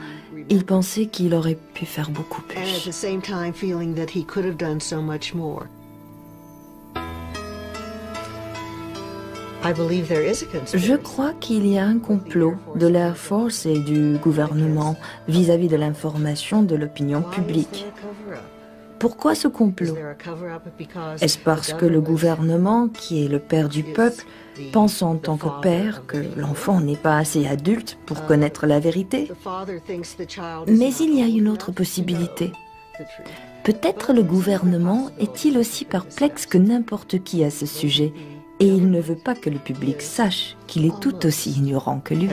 il pensait qu'il aurait pu faire beaucoup plus. Je crois qu'il y a un complot de l'Air Force et du gouvernement vis-à-vis de l'information de l'opinion publique. Pourquoi ce complot? Est-ce parce que le gouvernement, qui est le père du peuple, pense en tant que père que l'enfant n'est pas assez adulte pour connaître la vérité? Mais il y a une autre possibilité. Peut-être le gouvernement est-il aussi perplexe que n'importe qui à ce sujet, et il ne veut pas que le public sache qu'il est tout aussi ignorant que lui.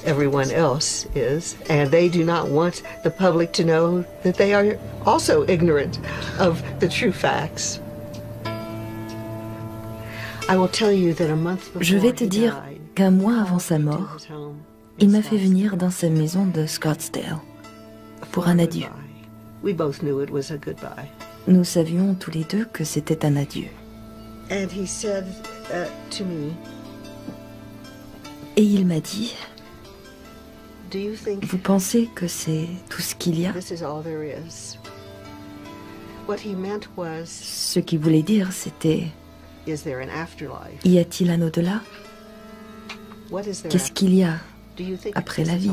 Everyone else is, and they do not want the public to know that they are also ignorant of the true facts. I will tell you that a month before Je vais te dire qu'un mois avant sa mort, il m'a fait venir dans sa maison de Scottsdale pour un adieu. We both knew it was a goodbye. Nous savions tous les deux que c'était un adieu. And he said to me, et il m'a dit, vous pensez que c'est tout ce qu'il y a? Ce qu'il voulait dire, c'était, y a-t-il un au-delà? Qu'est-ce qu'il y a après la vie?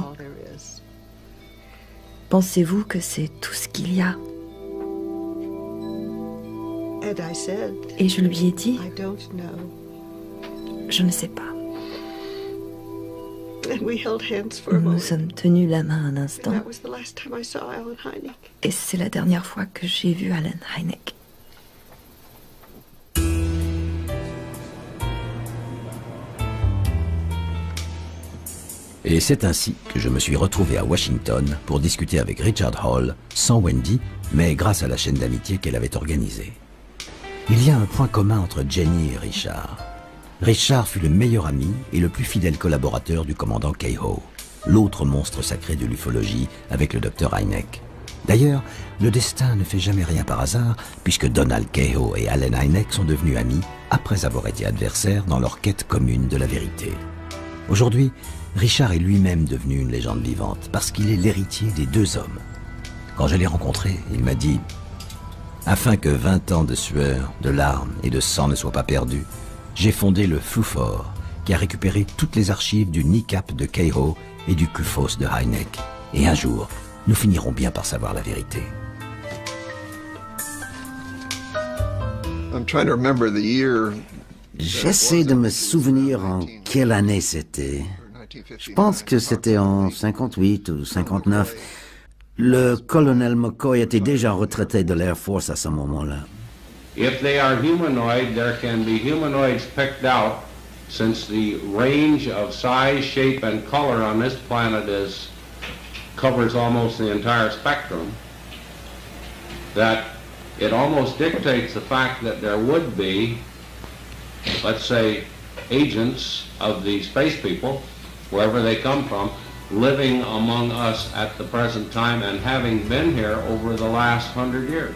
Pensez-vous que c'est tout ce qu'il y a? Et je lui ai dit, je ne sais pas. Nous nous sommes tenus la main un instant. Et c'est la dernière fois que j'ai vu Allen Hynek. Et c'est ainsi que je me suis retrouvé à Washington pour discuter avec Richard Hall, sans Wendy, mais grâce à la chaîne d'amitié qu'elle avait organisée. Il y a un point commun entre Jenny et Richard. Richard fut le meilleur ami et le plus fidèle collaborateur du commandant Keyhoe, l'autre monstre sacré de l'ufologie avec le docteur Hynek. D'ailleurs, le destin ne fait jamais rien par hasard, puisque Donald Keyhoe et Allen Hynek sont devenus amis après avoir été adversaires dans leur quête commune de la vérité. Aujourd'hui, Richard est lui-même devenu une légende vivante, parce qu'il est l'héritier des deux hommes. Quand je l'ai rencontré, il m'a dit « Afin que 20 ans de sueur, de larmes et de sang ne soient pas perdus, j'ai fondé le FUFOR, qui a récupéré toutes les archives du NICAP de Keyhoe et du CUFOS de Hynek. Et un jour, nous finirons bien par savoir la vérité. » J'essaie de me souvenir en quelle année c'était. Je pense que c'était en 58 ou 59. Le colonel McCoy était déjà retraité de l'Air Force à ce moment-là. If they are humanoid, there can be humanoids picked out, since the range of size, shape, and color on this planet covers almost the entire spectrum, that it almost dictates the fact that there would be, let's say, agents of the space people, wherever they come from, living among us at the present time and having been here over the last 100 years.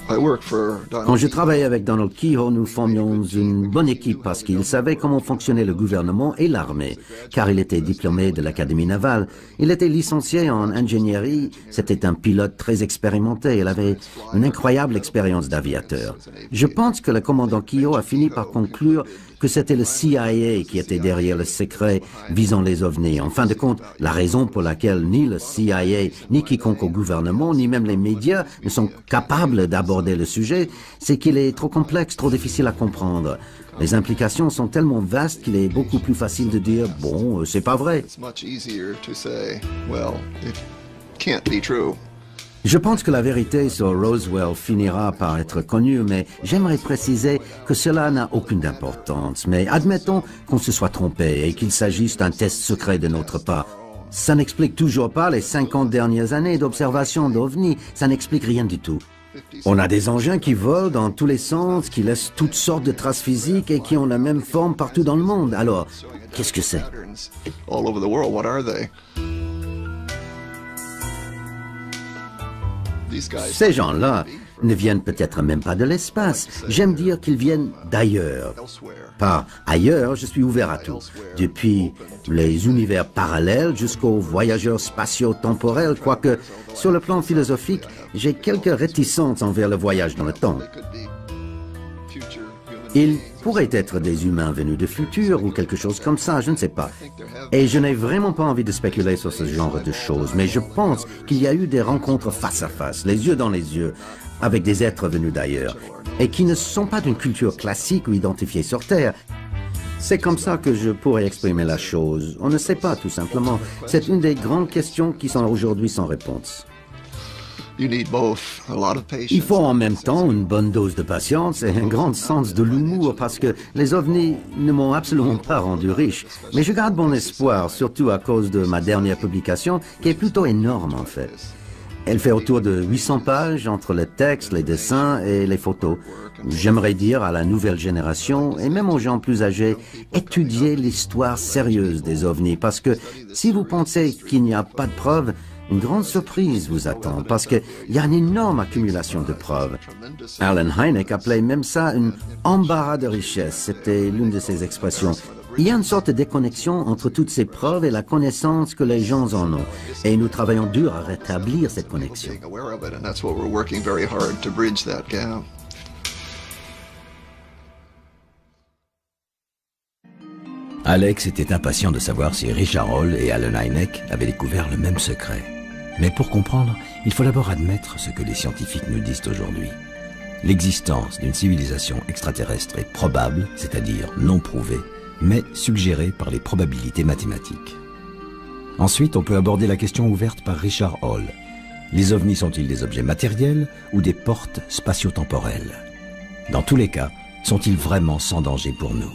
Quand je travaillais avec Donald Keyhoe, nous formions une bonne équipe parce qu'il savait comment fonctionnait le gouvernement et l'armée, car il était diplômé de l'Académie navale. Il était licencié en ingénierie, c'était un pilote très expérimenté, il avait une incroyable expérience d'aviateur. Je pense que le commandant Keyhoe a fini par conclure que c'était le CIA qui était derrière le secret visant les ovnis. En fin de compte, la raison pour laquelle ni le CIA, ni quiconque au gouvernement, ni même les médias ne sont capables d'aborder le sujet, c'est qu'il est trop complexe, trop difficile à comprendre. Les implications sont tellement vastes qu'il est beaucoup plus facile de dire « bon, c'est pas vrai ». Je pense que la vérité sur Roswell finira par être connue, mais j'aimerais préciser que cela n'a aucune importance. Mais admettons qu'on se soit trompé et qu'il s'agisse d'un test secret de notre part. Ça n'explique toujours pas les 50 dernières années d'observation d'OVNI, ça n'explique rien du tout. On a des engins qui volent dans tous les sens, qui laissent toutes sortes de traces physiques et qui ont la même forme partout dans le monde. Alors, qu'est-ce que c'est ? Ces gens-là ne viennent peut-être même pas de l'espace. J'aime dire qu'ils viennent d'ailleurs. Par ailleurs, je suis ouvert à tout. Depuis les univers parallèles jusqu'aux voyageurs spatio-temporels, quoique sur le plan philosophique, j'ai quelques réticences envers le voyage dans le temps. Ils pourraient être des humains venus de futur ou quelque chose comme ça, je ne sais pas. Et je n'ai vraiment pas envie de spéculer sur ce genre de choses, mais je pense qu'il y a eu des rencontres face à face, les yeux dans les yeux, avec des êtres venus d'ailleurs, et qui ne sont pas d'une culture classique ou identifiée sur Terre. C'est comme ça que je pourrais exprimer la chose. On ne sait pas, tout simplement. C'est une des grandes questions qui sont aujourd'hui sans réponse. Il faut en même temps une bonne dose de patience et un grand sens de l'humour parce que les ovnis ne m'ont absolument pas rendu riche. Mais je garde bon espoir, surtout à cause de ma dernière publication, qui est plutôt énorme en fait. Elle fait autour de 800 pages entre les textes, les dessins et les photos. J'aimerais dire à la nouvelle génération et même aux gens plus âgés, étudiez l'histoire sérieuse des ovnis parce que si vous pensez qu'il n'y a pas de preuves, une grande surprise vous attend parce qu'il y a une énorme accumulation de preuves. Allen Hynek appelait même ça une embarras de richesse. C'était l'une de ses expressions. Il y a une sorte de déconnexion entre toutes ces preuves et la connaissance que les gens en ont. Et nous travaillons dur à rétablir cette connexion. Alex était impatient de savoir si Richard Hall et Allen Hynek avaient découvert le même secret. Mais pour comprendre, il faut d'abord admettre ce que les scientifiques nous disent aujourd'hui. L'existence d'une civilisation extraterrestre est probable, c'est-à-dire non prouvée, mais suggérée par les probabilités mathématiques. Ensuite, on peut aborder la question ouverte par Richard Hall. Les ovnis sont-ils des objets matériels ou des portes spatio-temporelles? Dans tous les cas, sont-ils vraiment sans danger pour nous?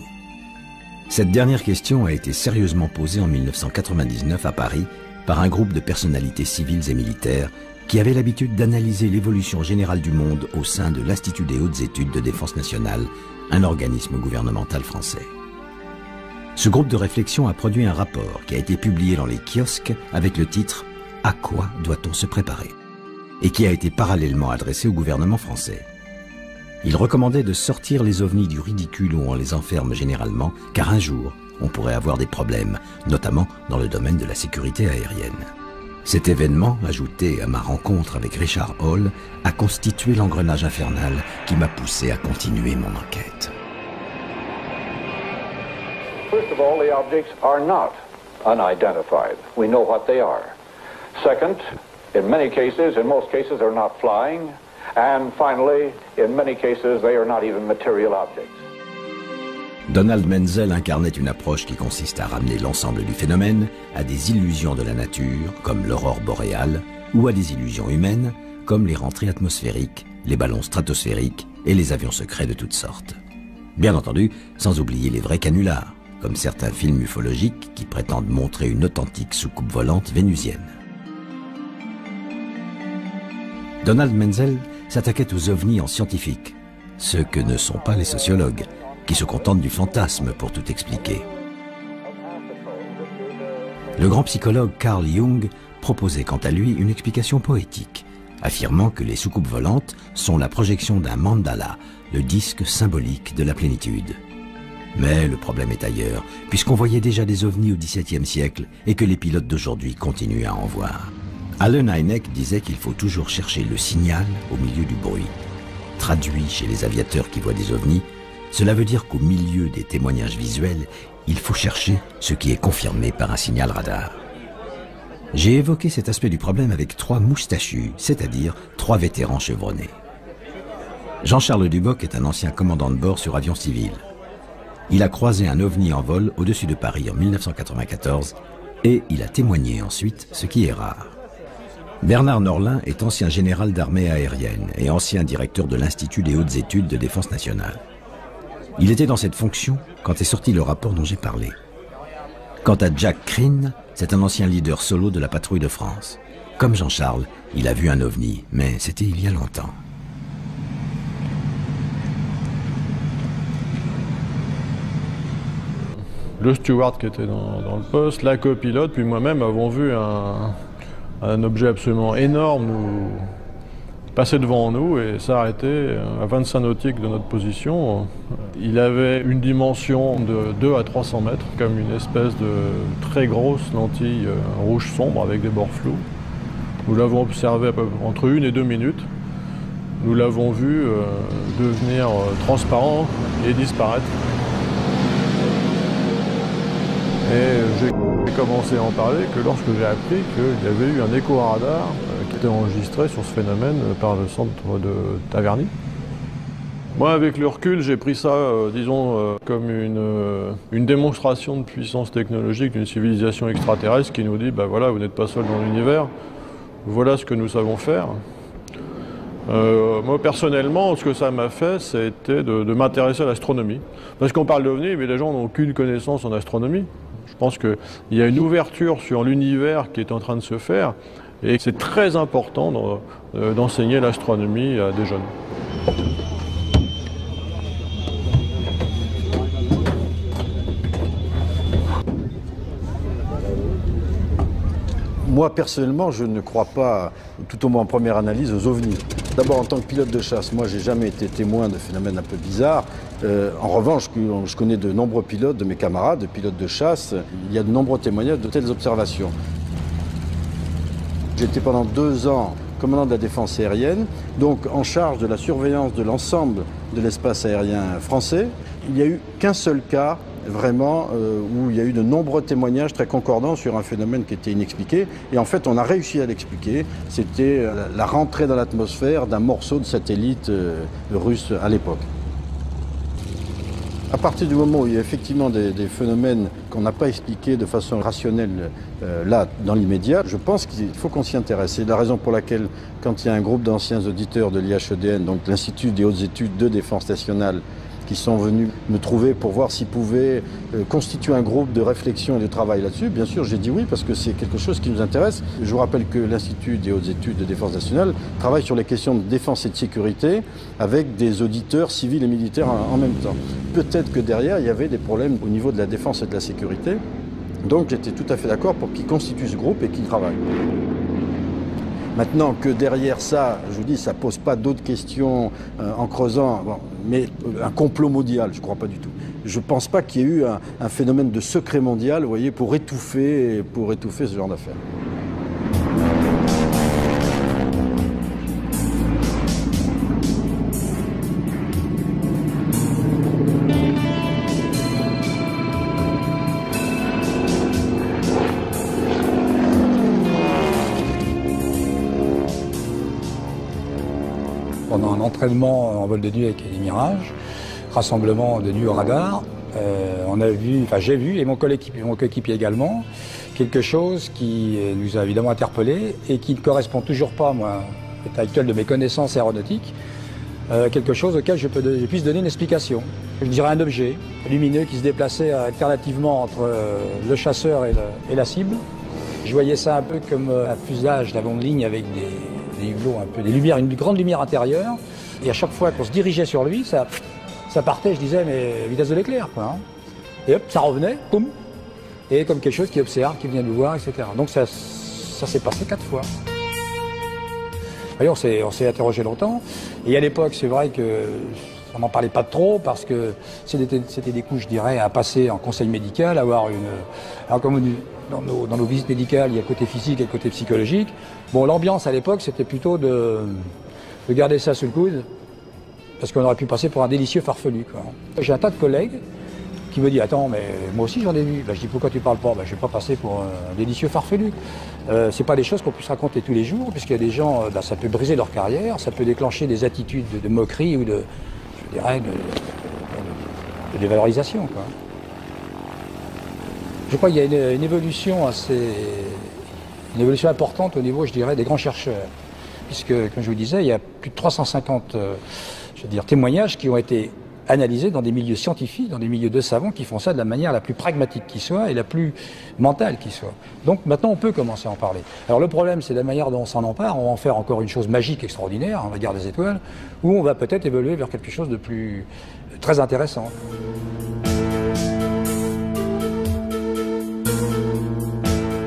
Cette dernière question a été sérieusement posée en 1999 à Paris par un groupe de personnalités civiles et militaires qui avaient l'habitude d'analyser l'évolution générale du monde au sein de l'Institut des hautes études de défense nationale, un organisme gouvernemental français. Ce groupe de réflexion a produit un rapport qui a été publié dans les kiosques avec le titre « À quoi doit-on se préparer ?» et qui a été parallèlement adressé au gouvernement français. Il recommandait de sortir les ovnis du ridicule où on les enferme généralement, car un jour, on pourrait avoir des problèmes, notamment dans le domaine de la sécurité aérienne. Cet événement, ajouté à ma rencontre avec Richard Hall, a constitué l'engrenage infernal qui m'a poussé à continuer mon enquête. First of all, the objects are not unidentified. We know what they are. Second, in many cases, in most cases, they're not flying. And finally, in many cases, they are not even material objects. Donald Menzel incarnait une approche qui consiste à ramener l'ensemble du phénomène à des illusions de la nature, comme l'aurore boréale, ou à des illusions humaines, comme les rentrées atmosphériques, les ballons stratosphériques et les avions secrets de toutes sortes. Bien entendu, sans oublier les vrais canulars, comme certains films ufologiques qui prétendent montrer une authentique soucoupe volante vénusienne. Donald Menzel s'attaquait aux ovnis en scientifique, ce que ne sont pas les sociologues, qui se contentent du fantasme pour tout expliquer. Le grand psychologue Carl Jung proposait quant à lui une explication poétique, affirmant que les soucoupes volantes sont la projection d'un mandala, le disque symbolique de la plénitude. Mais le problème est ailleurs, puisqu'on voyait déjà des ovnis au XVIIe siècle et que les pilotes d'aujourd'hui continuent à en voir. Allen Hynek disait qu'il faut toujours chercher le signal au milieu du bruit. Traduit chez les aviateurs qui voient des ovnis, cela veut dire qu'au milieu des témoignages visuels, il faut chercher ce qui est confirmé par un signal radar. J'ai évoqué cet aspect du problème avec 3 moustachus, c'est-à-dire 3 vétérans chevronnés. Jean-Charles Duboc est un ancien commandant de bord sur avion civil. Il a croisé un ovni en vol au-dessus de Paris en 1994 et il a témoigné ensuite, ce qui est rare. Bernard Norlin est ancien général d'armée aérienne et ancien directeur de l'Institut des hautes études de défense nationale. Il était dans cette fonction quand est sorti le rapport dont j'ai parlé. Quant à Jack Crean, c'est un ancien leader solo de la patrouille de France. Comme Jean-Charles, il a vu un ovni, mais c'était il y a longtemps. Le steward qui était dans le poste, la copilote, puis moi-même avons vu un objet absolument énorme passer devant nous et s'arrêter à 25 nautiques de notre position. Il avait une dimension de 2 à 300 mètres, comme une espèce de très grosse lentille rouge sombre avec des bords flous. Nous l'avons observé à peu près entre 1 et 2 minutes. Nous l'avons vu devenir transparent et disparaître. Et j'ai commencé à en parler que lorsque j'ai appris qu'il y avait eu un écho-radar qui était enregistré sur ce phénomène par le centre de Taverny. Moi, avec le recul, j'ai pris ça, disons, comme une démonstration de puissance technologique d'une civilisation extraterrestre qui nous dit, ben voilà, vous n'êtes pas seul dans l'univers, voilà ce que nous savons faire. Moi, personnellement, ce que ça m'a fait, c'était de m'intéresser à l'astronomie. Parce qu'on parle d'OVNI, mais les gens n'ont aucune connaissance en astronomie. Je pense qu'il y a une ouverture sur l'univers qui est en train de se faire et c'est très important d'enseigner l'astronomie à des jeunes. Moi, personnellement, je ne crois pas, tout au moins en première analyse, aux ovnis. D'abord, en tant que pilote de chasse, moi, j'ai jamais été témoin de phénomènes un peu bizarres. En revanche, je connais de nombreux pilotes, de mes camarades, de pilotes de chasse. Il y a de nombreux témoignages de telles observations. J'étais pendant 2 ans commandant de la défense aérienne, donc en charge de la surveillance de l'ensemble de l'espace aérien français. Il n'y a eu qu'un seul cas vraiment où il y a eu de nombreux témoignages très concordants sur un phénomène qui était inexpliqué. Et en fait, on a réussi à l'expliquer. C'était la rentrée dans l'atmosphère d'un morceau de satellite russe à l'époque. À partir du moment où il y a effectivement des phénomènes qu'on n'a pas expliqués de façon rationnelle là, dans l'immédiat, je pense qu'il faut qu'on s'y intéresse. C'est la raison pour laquelle, quand il y a un groupe d'anciens auditeurs de l'IHEDN, donc l'Institut des hautes études de défense nationale, qui sont venus me trouver pour voir s'ils pouvaient constituer un groupe de réflexion et de travail là-dessus. Bien sûr, j'ai dit oui parce que c'est quelque chose qui nous intéresse. Je vous rappelle que l'Institut des hautes études de défense nationale travaille sur les questions de défense et de sécurité avec des auditeurs civils et militaires en même temps. Peut-être que derrière, il y avait des problèmes au niveau de la défense et de la sécurité. Donc j'étais tout à fait d'accord pour qu'ils constituent ce groupe et qu'ils travaillent. Maintenant que derrière ça, je vous dis, ça ne pose pas d'autres questions en creusant, bon, mais un complot mondial, je ne crois pas du tout. Je ne pense pas qu'il y ait eu un phénomène de secret mondial, vous voyez, pour étouffer ce genre d'affaires. Pendant un entraînement en vol de nuit avec les Mirages, rassemblement de nuit au radar, j'ai vu, et mon coéquipier également, quelque chose qui nous a évidemment interpellés et qui ne correspond toujours pas, moi, à l'état actuel de mes connaissances aéronautiques, quelque chose auquel je puisse donner une explication. Je dirais un objet lumineux qui se déplaçait alternativement entre le chasseur et la cible. Je voyais ça un peu comme un fuselage d'avion de ligne avec des hublots, un peu des lumières, une grande lumière intérieure. Et à chaque fois qu'on se dirigeait sur lui, ça partait, je disais, mais vitesse de l'éclair, quoi. Hein. Et hop, ça revenait, boum, et comme quelque chose qui observe, qui vient nous voir, etc. Donc ça s'est passé 4 fois. voyez, on s'est interrogé longtemps. Et à l'époque, c'est vrai que on n'en parlait pas trop parce que c'était des coups, je dirais, à passer en conseil médical, avoir une... Alors comme dans nos visites médicales, il y a le côté physique et le côté psychologique. Bon, l'ambiance à l'époque, c'était plutôt de garder ça sous le coude, parce qu'on aurait pu passer pour un délicieux farfelu, quoi. J'ai un tas de collègues qui me disent « Attends, mais moi aussi j'en ai vu. » Je dis « Pourquoi tu parles pas ?» Je ne vais pas passer pour un délicieux farfelu. C'est pas des choses qu'on puisse raconter tous les jours, puisqu'il y a des gens, ça peut briser leur carrière, ça peut déclencher des attitudes de moquerie ou de dévalorisation, quoi. Je crois qu'il y a une évolution importante au niveau, je dirais, des grands chercheurs. Puisque, comme je vous disais, il y a plus de 350 témoignages qui ont été analysés dans des milieux scientifiques, dans des milieux de savants qui font ça de la manière la plus pragmatique qui soit et la plus mentale qui soit. Donc maintenant, on peut commencer à en parler. Alors le problème, c'est la manière dont on s'en empare. On va en faire encore une chose magique, extraordinaire, on va dire des étoiles, ou on va peut-être évoluer vers quelque chose de plus très intéressant.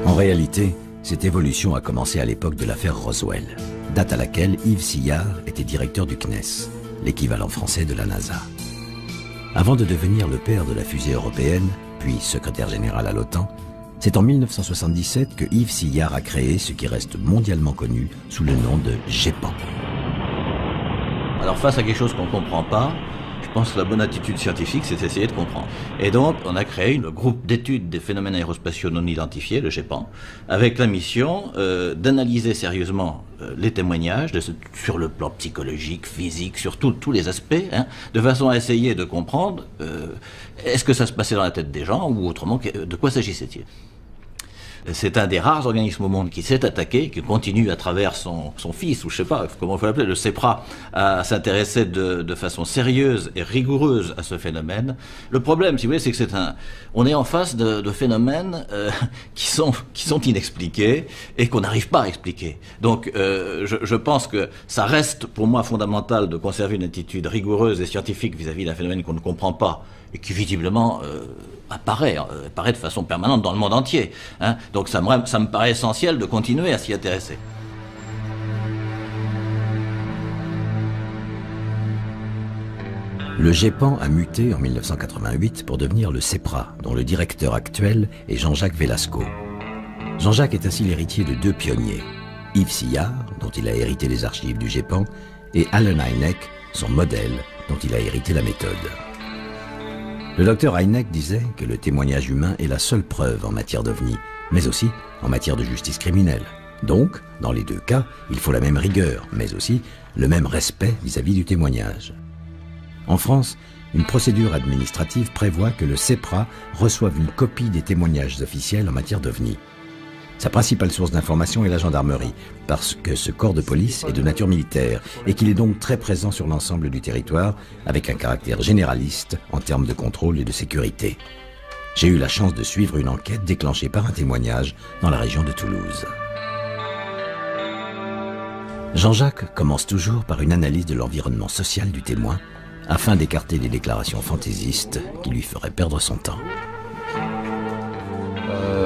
En réalité, cette évolution a commencé à l'époque de l'affaire Roswell, date à laquelle Yves Sillard était directeur du CNES, l'équivalent français de la NASA. Avant de devenir le père de la fusée européenne, puis secrétaire général à l'OTAN, c'est en 1977 que Yves Sillard a créé ce qui reste mondialement connu sous le nom de GEPAN. Alors face à quelque chose qu'on ne comprend pas, je pense que la bonne attitude scientifique, c'est d'essayer de comprendre. Et donc, on a créé le groupe d'études des phénomènes aérospatiaux non identifiés, le GEPAN, avec la mission d'analyser sérieusement les témoignages sur le plan psychologique, physique, sur tous les aspects, de façon à essayer de comprendre est-ce que ça se passait dans la tête des gens, ou autrement, de quoi s'agissait-il. C'est un des rares organismes au monde qui s'est attaqué, qui continue à travers son fils, ou je sais pas comment il faut l'appeler, le CEPRA, à s'intéresser de façon sérieuse et rigoureuse à ce phénomène. Le problème, si vous voulez, c'est que on est en face de phénomènes qui sont inexpliqués et qu'on n'arrive pas à expliquer. Donc, je pense que ça reste pour moi fondamental de conserver une attitude rigoureuse et scientifique vis-à-vis d'un phénomène qu'on ne comprend pas et qui visiblement apparaît de façon permanente dans le monde entier. Donc ça me paraît essentiel de continuer à s'y intéresser. Le GEPAN a muté en 1988 pour devenir le CEPRA, dont le directeur actuel est Jean-Jacques Velasco. Jean-Jacques est ainsi l'héritier de deux pionniers, Yves Sillard, dont il a hérité les archives du GEPAN, et Allen Hynek, son modèle, dont il a hérité la méthode. Le docteur Hynek disait que le témoignage humain est la seule preuve en matière d'OVNI, mais aussi en matière de justice criminelle. Donc, dans les deux cas, il faut la même rigueur, mais aussi le même respect vis-à-vis du témoignage. En France, une procédure administrative prévoit que le CEPRA reçoive une copie des témoignages officiels en matière d'OVNI. Sa principale source d'information est la gendarmerie, parce que ce corps de police est de nature militaire et qu'il est donc très présent sur l'ensemble du territoire, avec un caractère généraliste en termes de contrôle et de sécurité. J'ai eu la chance de suivre une enquête déclenchée par un témoignage dans la région de Toulouse. Jean-Jacques commence toujours par une analyse de l'environnement social du témoin, afin d'écarter les déclarations fantaisistes qui lui feraient perdre son temps.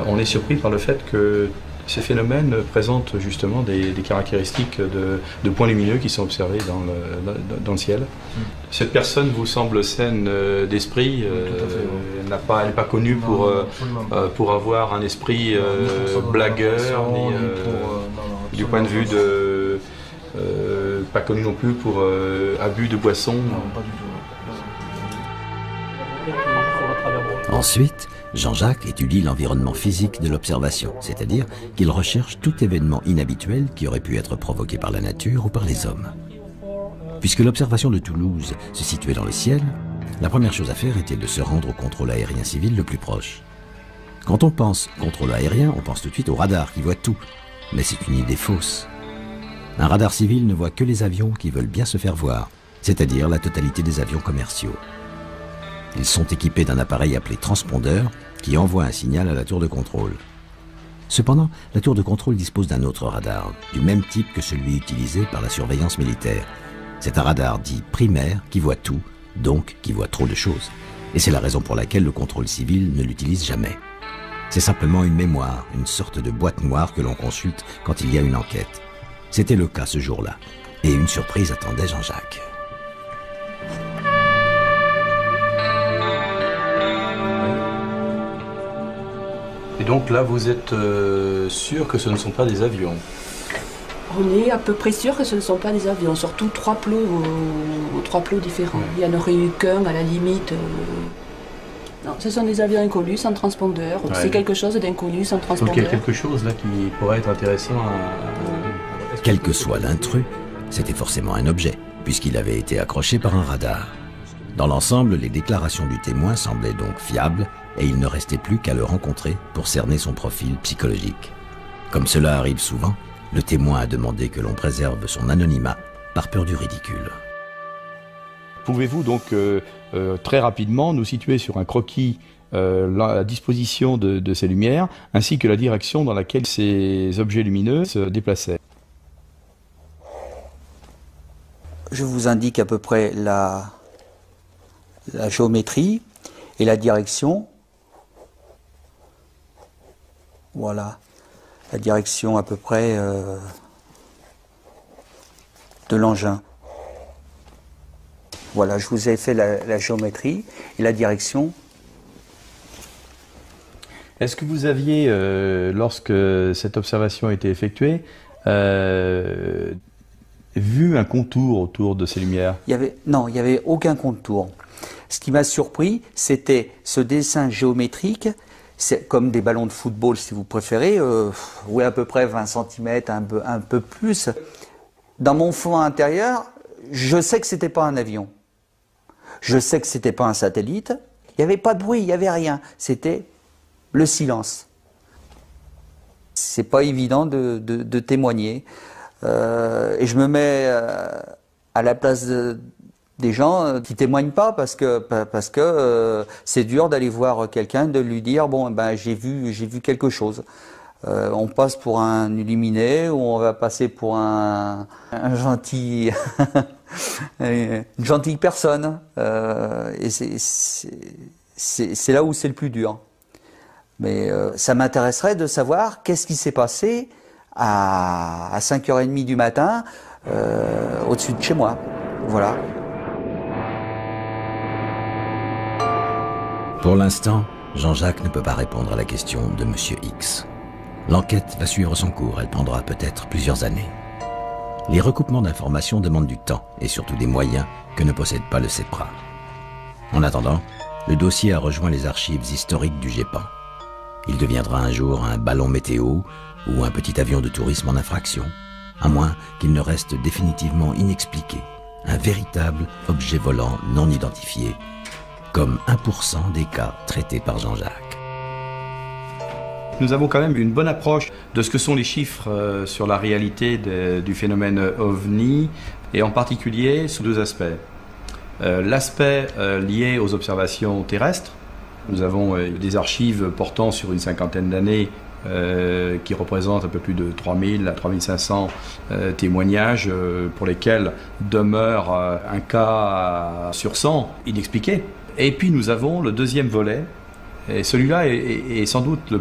On est surpris par le fait que ces phénomènes présentent justement des caractéristiques de points lumineux qui sont observés dans le ciel. Cette personne vous semble saine d'esprit, elle n'est pas connue pour avoir un esprit blagueur, ni du point de vue de... pas connue non plus pour abus de boissons. Ensuite, Jean-Jacques étudie l'environnement physique de l'observation, c'est-à-dire qu'il recherche tout événement inhabituel qui aurait pu être provoqué par la nature ou par les hommes. Puisque l'observation de Toulouse se situait dans le ciel, la première chose à faire était de se rendre au contrôle aérien civil le plus proche. Quand on pense contrôle aérien, on pense tout de suite au radar qui voit tout, mais c'est une idée fausse. Un radar civil ne voit que les avions qui veulent bien se faire voir, c'est-à-dire la totalité des avions commerciaux. Ils sont équipés d'un appareil appelé transpondeur qui envoie un signal à la tour de contrôle. Cependant, la tour de contrôle dispose d'un autre radar, du même type que celui utilisé par la surveillance militaire. C'est un radar dit primaire qui voit tout, donc qui voit trop de choses. Et c'est la raison pour laquelle le contrôle civil ne l'utilise jamais. C'est simplement une mémoire, une sorte de boîte noire que l'on consulte quand il y a une enquête. C'était le cas ce jour-là. Et une surprise attendait Jean-Jacques. Et donc là, vous êtes sûr que ce ne sont pas des avions? On est à peu près sûr que ce ne sont pas des avions, surtout trois plots différents. Il n'y en aurait eu qu'un à la limite. Non, ce sont des avions inconnus sans transpondeur. Ouais. C'est quelque chose d'inconnu sans transpondeur. Donc il y a quelque chose là qui pourrait être intéressant à... Quel que soit l'intrus, c'était forcément un objet, puisqu'il avait été accroché par un radar. Dans l'ensemble, les déclarations du témoin semblaient donc fiables et il ne restait plus qu'à le rencontrer pour cerner son profil psychologique. Comme cela arrive souvent, le témoin a demandé que l'on préserve son anonymat par peur du ridicule. Pouvez-vous donc très rapidement nous situer sur un croquis la disposition de ces lumières ainsi que la direction dans laquelle ces objets lumineux se déplaçaient? Je vous indique à peu près la géométrie et la direction. Voilà, la direction à peu près de l'engin. Voilà, je vous ai fait la géométrie et la direction. Est-ce que vous aviez, lorsque cette observation a été effectuée, vu un contour autour de ces lumières? Non, il n'y avait aucun contour. Ce qui m'a surpris, c'était ce dessin géométrique, c'est comme des ballons de football si vous préférez, oui, à peu près 20 cm, un peu plus. Dans mon fond intérieur, je sais que ce n'était pas un avion. Je sais que ce n'était pas un satellite. Il n'y avait pas de bruit, il n'y avait rien. C'était le silence. C'est pas évident de témoigner. Et je me mets à la place des gens qui témoignent pas parce que c'est dur d'aller voir quelqu'un, de lui dire bon ben j'ai vu quelque chose. On passe pour un illuminé ou on va passer pour un gentil une gentille personne. Et c'est là où c'est le plus dur. Mais ça m'intéresserait de savoir qu'est-ce qui s'est passé à 5h30 du matin au-dessus de chez moi. Voilà. Pour l'instant, Jean-Jacques ne peut pas répondre à la question de Monsieur X. L'enquête va suivre son cours, elle prendra peut-être plusieurs années. Les recoupements d'informations demandent du temps et surtout des moyens que ne possède pas le CEPRA. En attendant, le dossier a rejoint les archives historiques du GEPAN. Il deviendra un jour un ballon météo ou un petit avion de tourisme en infraction, à moins qu'il ne reste définitivement inexpliqué, un véritable objet volant non identifié, comme 1% des cas traités par Jean-Jacques. Nous avons quand même une bonne approche de ce que sont les chiffres sur la réalité du phénomène OVNI, et en particulier sous deux aspects. L'aspect lié aux observations terrestres. Nous avons des archives portant sur une cinquantaine d'années qui représentent un peu plus de 3000 à 3500 témoignages pour lesquels demeure un cas sur 100 inexpliqué. Et puis nous avons le deuxième volet, et celui-là est sans doute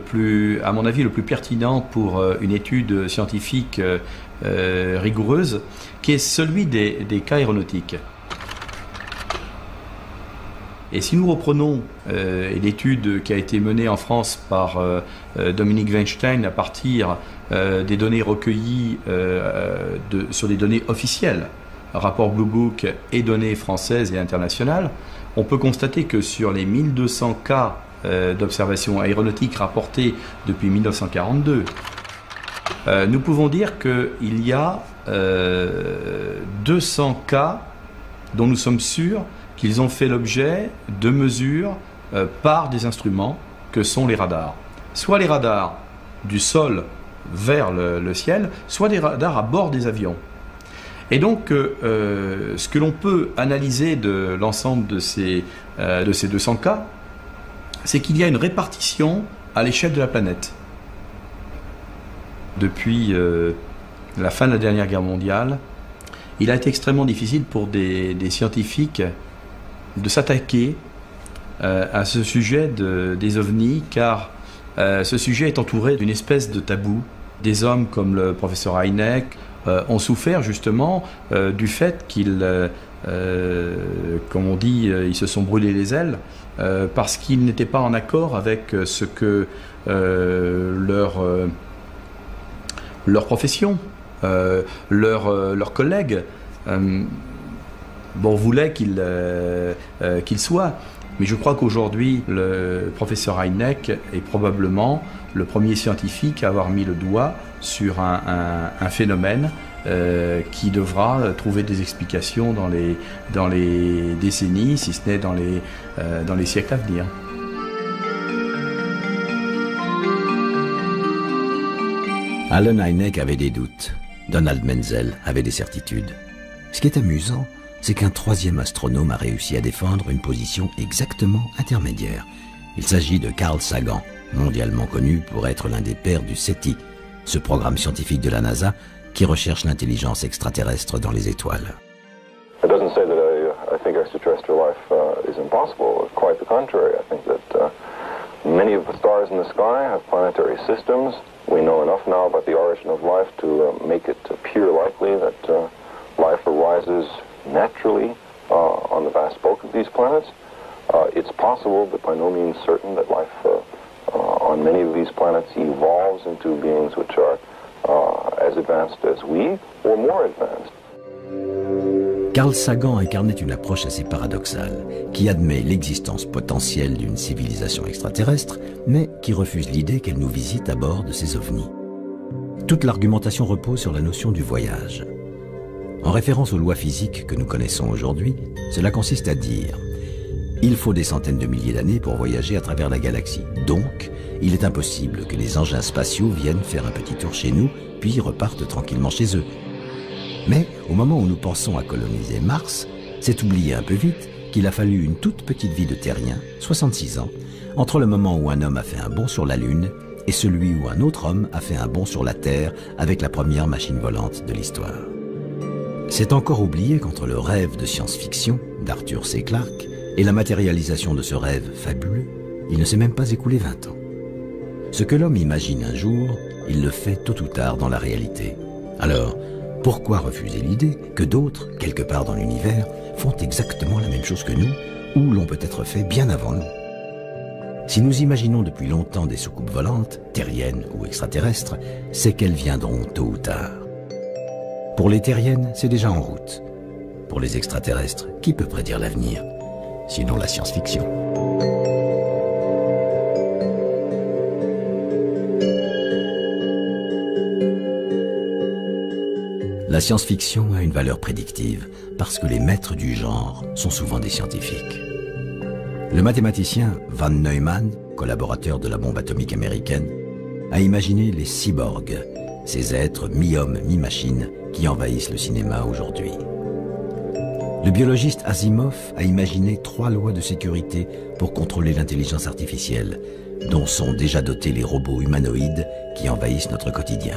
à mon avis, le plus pertinent pour une étude scientifique rigoureuse, qui est celui des cas aéronautiques. Et si nous reprenons l'étude qui a été menée en France par Dominique Weinstein à partir des données recueillies sur des données officielles, rapport Blue Book et données françaises et internationales, on peut constater que sur les 1200 cas d'observation aéronautique rapportés depuis 1942, nous pouvons dire qu'il y a 200 cas dont nous sommes sûrs qu'ils ont fait l'objet de mesures par des instruments que sont les radars. Soit les radars du sol vers le ciel, soit des radars à bord des avions. Et donc, ce que l'on peut analyser de l'ensemble de ces 200 cas, c'est qu'il y a une répartition à l'échelle de la planète. Depuis la fin de la dernière guerre mondiale, il a été extrêmement difficile pour des scientifiques de s'attaquer à ce sujet des ovnis, car ce sujet est entouré d'une espèce de tabou. Des hommes comme le professeur Hynek, ont souffert justement du fait qu'ils, comme on dit, ils se sont brûlés les ailes parce qu'ils n'étaient pas en accord avec ce que leur profession, leurs collègues voulaient qu'ils soient. Mais je crois qu'aujourd'hui, le professeur Hynek est probablement le premier scientifique à avoir mis le doigt sur un phénomène qui devra trouver des explications dans les décennies, si ce n'est dans les siècles à venir. Allen Hynek avait des doutes. Donald Menzel avait des certitudes. Ce qui est amusant, c'est qu'un troisième astronome a réussi à défendre une position exactement intermédiaire. Il s'agit de Carl Sagan, mondialement connu pour être l'un des pères du SETI, ce programme scientifique de la NASA qui recherche l'intelligence extraterrestre dans les étoiles. It doesn't say that I think extraterrestrial life is impossible. Quite the contrary. I think that many of the stars in the sky have planetary systems. We know enough now about the origin of life to make it appear likely that life arises naturally on the vast bulk of these planets. It's possible, but by no means certain, that life on many of these planets evolves into beings which are as advanced as we, or more advanced. Carl Sagan incarnait une approche assez paradoxale, qui admet l'existence potentielle d'une civilisation extraterrestre, mais qui refuse l'idée qu'elle nous visite à bord de ces ovnis. Toute l'argumentation repose sur la notion du voyage. En référence aux lois physiques que nous connaissons aujourd'hui, cela consiste à dire « Il faut des centaines de milliers d'années pour voyager à travers la galaxie. Donc, il est impossible que les engins spatiaux viennent faire un petit tour chez nous, puis repartent tranquillement chez eux. » Mais au moment où nous pensons à coloniser Mars, c'est oublier un peu vite qu'il a fallu une toute petite vie de terrien, 66 ans, entre le moment où un homme a fait un bond sur la Lune et celui où un autre homme a fait un bond sur la Terre avec la première machine volante de l'histoire. C'est encore oublier qu'entre le rêve de science-fiction d'Arthur C. Clarke et la matérialisation de ce rêve fabuleux, il ne s'est même pas écoulé 20 ans. Ce que l'homme imagine un jour, il le fait tôt ou tard dans la réalité. Alors, pourquoi refuser l'idée que d'autres, quelque part dans l'univers, font exactement la même chose que nous, ou l'ont peut-être fait bien avant nous? Si nous imaginons depuis longtemps des soucoupes volantes, terriennes ou extraterrestres, c'est qu'elles viendront tôt ou tard. Pour les terriennes, c'est déjà en route. Pour les extraterrestres, qui peut prédire l'avenir? Sinon la science-fiction. La science-fiction a une valeur prédictive parce que les maîtres du genre sont souvent des scientifiques. Le mathématicien Von Neumann, collaborateur de la bombe atomique américaine, a imaginé les cyborgs, ces êtres mi-hommes, mi-machines qui envahissent le cinéma aujourd'hui. Le biologiste Asimov a imaginé 3 lois de sécurité pour contrôler l'intelligence artificielle, dont sont déjà dotés les robots humanoïdes qui envahissent notre quotidien.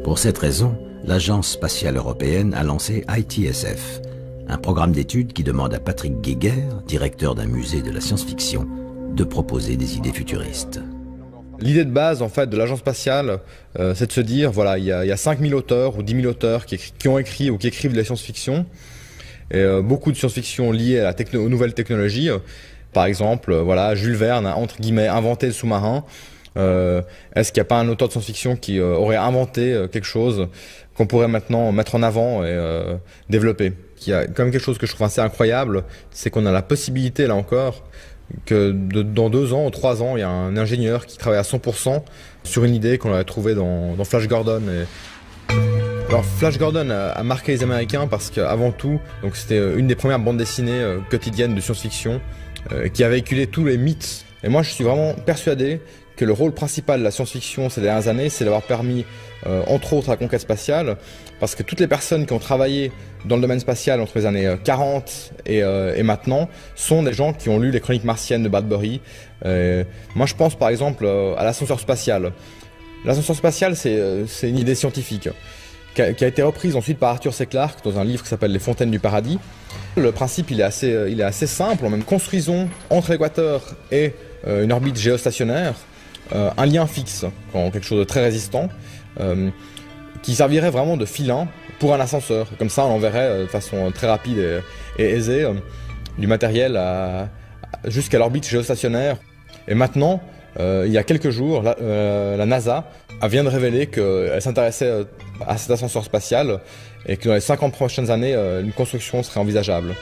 Pour cette raison, l'Agence spatiale européenne a lancé ITSF, un programme d'études qui demande à Patrick Geiger, directeur d'un musée de la science-fiction, de proposer des idées futuristes. L'idée de base en fait de l'agence spatiale, c'est de se dire voilà, il y a 5000 auteurs ou 10 000 auteurs qui ont écrit ou qui écrivent de la science-fiction, et beaucoup de science-fiction liée à aux nouvelles technologies. Par exemple, voilà, Jules Verne a entre guillemets inventé le sous-marin. Est-ce qu'il n'y a pas un auteur de science-fiction qui aurait inventé quelque chose qu'on pourrait maintenant mettre en avant et développer? Il y a quand même quelque chose que je trouve assez incroyable, c'est qu'on a la possibilité là encore que dans 2 ans ou 3 ans, il y a un ingénieur qui travaille à 100% sur une idée qu'on avait trouvée dans Flash Gordon. Alors Flash Gordon a marqué les Américains parce qu'avant tout, donc c'était une des premières bandes dessinées quotidiennes de science-fiction qui a véhiculé tous les mythes. Et moi je suis vraiment persuadé que le rôle principal de la science-fiction ces dernières années, c'est d'avoir permis, entre autres, la conquête spatiale, parce que toutes les personnes qui ont travaillé dans le domaine spatial entre les années 40 et maintenant sont des gens qui ont lu les Chroniques martiennes de Bradbury. Moi, je pense par exemple à l'ascenseur spatial. L'ascenseur spatial, c'est une idée scientifique qui a été reprise ensuite par Arthur C. Clarke dans un livre qui s'appelle Les Fontaines du Paradis. Le principe, il est assez simple. Même construisons entre l'équateur et une orbite géostationnaire un lien fixe, quelque chose de très résistant. qui servirait vraiment de filin pour un ascenseur. Comme ça, on enverrait de façon très rapide et aisée du matériel jusqu'à l'orbite géostationnaire. Et maintenant, il y a quelques jours, la NASA vient de révéler qu'elle s'intéressait à cet ascenseur spatial et que dans les 50 prochaines années, une construction serait envisageable.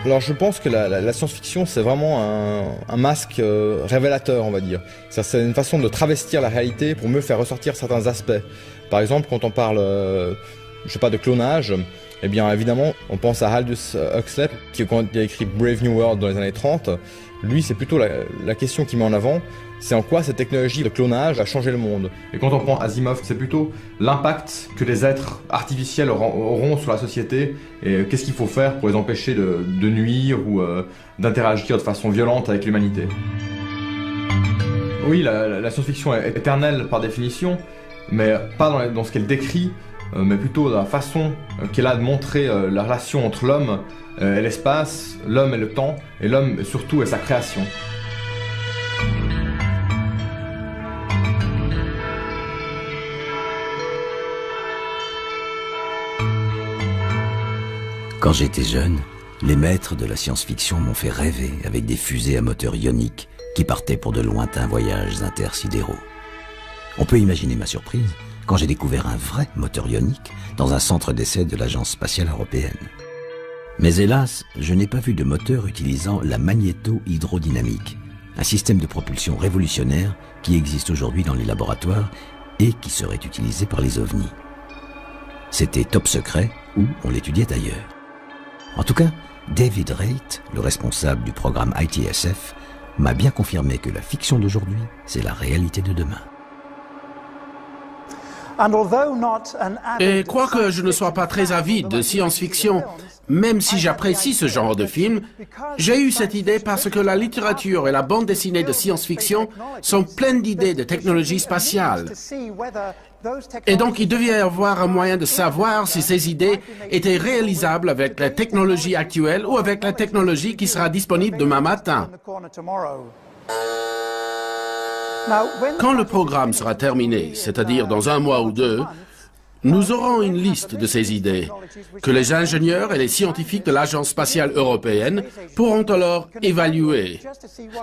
Alors je pense que la science-fiction, c'est vraiment un masque révélateur, on va dire. C'est une façon de travestir la réalité pour mieux faire ressortir certains aspects. Par exemple, quand on parle, je sais pas, de clonage, eh bien évidemment, on pense à Aldous Huxley, qui a écrit Brave New World dans les années 30. Lui, c'est plutôt la question qu'il met en avant, c'est en quoi cette technologie de clonage a changé le monde. Et quand on prend Asimov, c'est plutôt l'impact que les êtres artificiels auront sur la société et qu'est-ce qu'il faut faire pour les empêcher de nuire ou d'interagir de façon violente avec l'humanité. Oui, la science-fiction est éternelle par définition, mais pas dans ce qu'elle décrit, mais plutôt dans la façon qu'elle a de montrer la relation entre l'homme et l'espace, l'homme et le temps, et l'homme surtout et sa création. Quand j'étais jeune, les maîtres de la science-fiction m'ont fait rêver avec des fusées à moteur ionique qui partaient pour de lointains voyages intersidéraux. On peut imaginer ma surprise quand j'ai découvert un vrai moteur ionique dans un centre d'essai de l'Agence spatiale européenne. Mais hélas, je n'ai pas vu de moteur utilisant la magnéto-hydrodynamique, un système de propulsion révolutionnaire qui existe aujourd'hui dans les laboratoires et qui serait utilisé par les ovnis. C'était top secret ou on l'étudiait ailleurs. En tout cas, David Raitt, le responsable du programme ITSF, m'a bien confirmé que la fiction d'aujourd'hui, c'est la réalité de demain. Et quoique je ne sois pas très avide de science-fiction, même si j'apprécie ce genre de film, j'ai eu cette idée parce que la littérature et la bande dessinée de science-fiction sont pleines d'idées de technologies spatiales. Et donc il devait y avoir un moyen de savoir si ces idées étaient réalisables avec la technologie actuelle ou avec la technologie qui sera disponible demain matin. Quand le programme sera terminé, c'est-à-dire dans un mois ou deux, nous aurons une liste de ces idées que les ingénieurs et les scientifiques de l'Agence spatiale européenne pourront alors évaluer,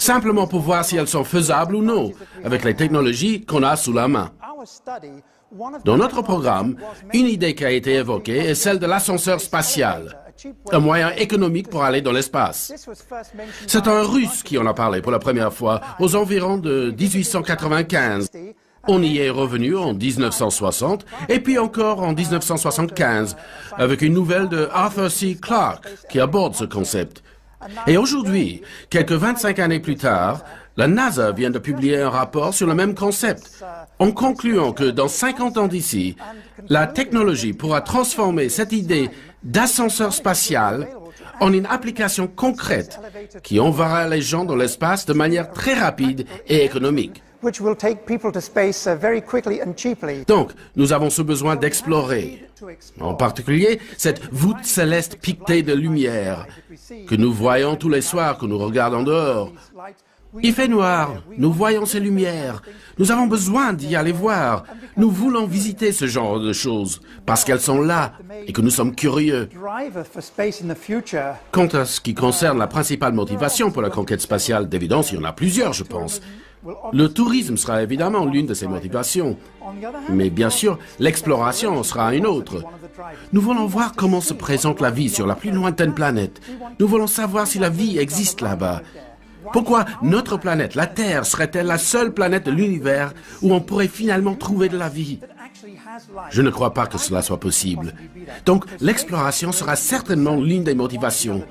simplement pour voir si elles sont faisables ou non, avec les technologies qu'on a sous la main. Dans notre programme, une idée qui a été évoquée est celle de l'ascenseur spatial, un moyen économique pour aller dans l'espace. C'est un Russe qui en a parlé pour la première fois aux environs de 1895. On y est revenu en 1960 et puis encore en 1975 avec une nouvelle de Arthur C. Clarke qui aborde ce concept. Et aujourd'hui, quelques 25 années plus tard, la NASA vient de publier un rapport sur le même concept, en concluant que dans 50 ans d'ici, la technologie pourra transformer cette idée d'ascenseur spatial en une application concrète qui enverra les gens dans l'espace de manière très rapide et économique. Donc, nous avons ce besoin d'explorer, en particulier cette voûte céleste piquetée de lumière que nous voyons tous les soirs quand nous regardons dehors. Il fait noir, nous voyons ces lumières, nous avons besoin d'y aller voir, nous voulons visiter ce genre de choses, parce qu'elles sont là et que nous sommes curieux. Quant à ce qui concerne la principale motivation pour la conquête spatiale, d'évidence, il y en a plusieurs, je pense. Le tourisme sera évidemment l'une de ces motivations, mais bien sûr, l'exploration sera une autre. Nous voulons voir comment se présente la vie sur la plus lointaine planète. Nous voulons savoir si la vie existe là-bas. Pourquoi notre planète, la Terre, serait-elle la seule planète de l'univers où on pourrait finalement trouver de la vie? Je ne crois pas que cela soit possible. Donc, l'exploration sera certainement l'une des motivations.